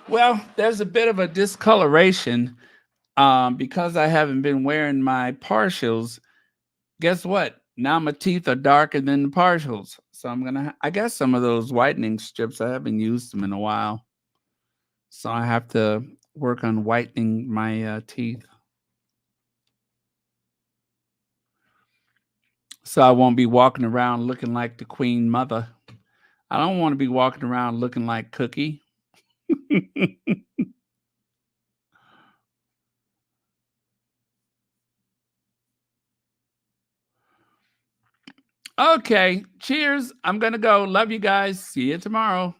Well, there's a bit of a discoloration because I haven't been wearing my partials. Guess what? Now my teeth are darker than the partials. So I got some of those whitening strips. I haven't used them in a while. So I have to work on whitening my teeth. So I won't be walking around looking like the Queen Mother. I don't want to be walking around looking like Cookie. Okay, cheers. I'm going to go. Love you guys. See you tomorrow.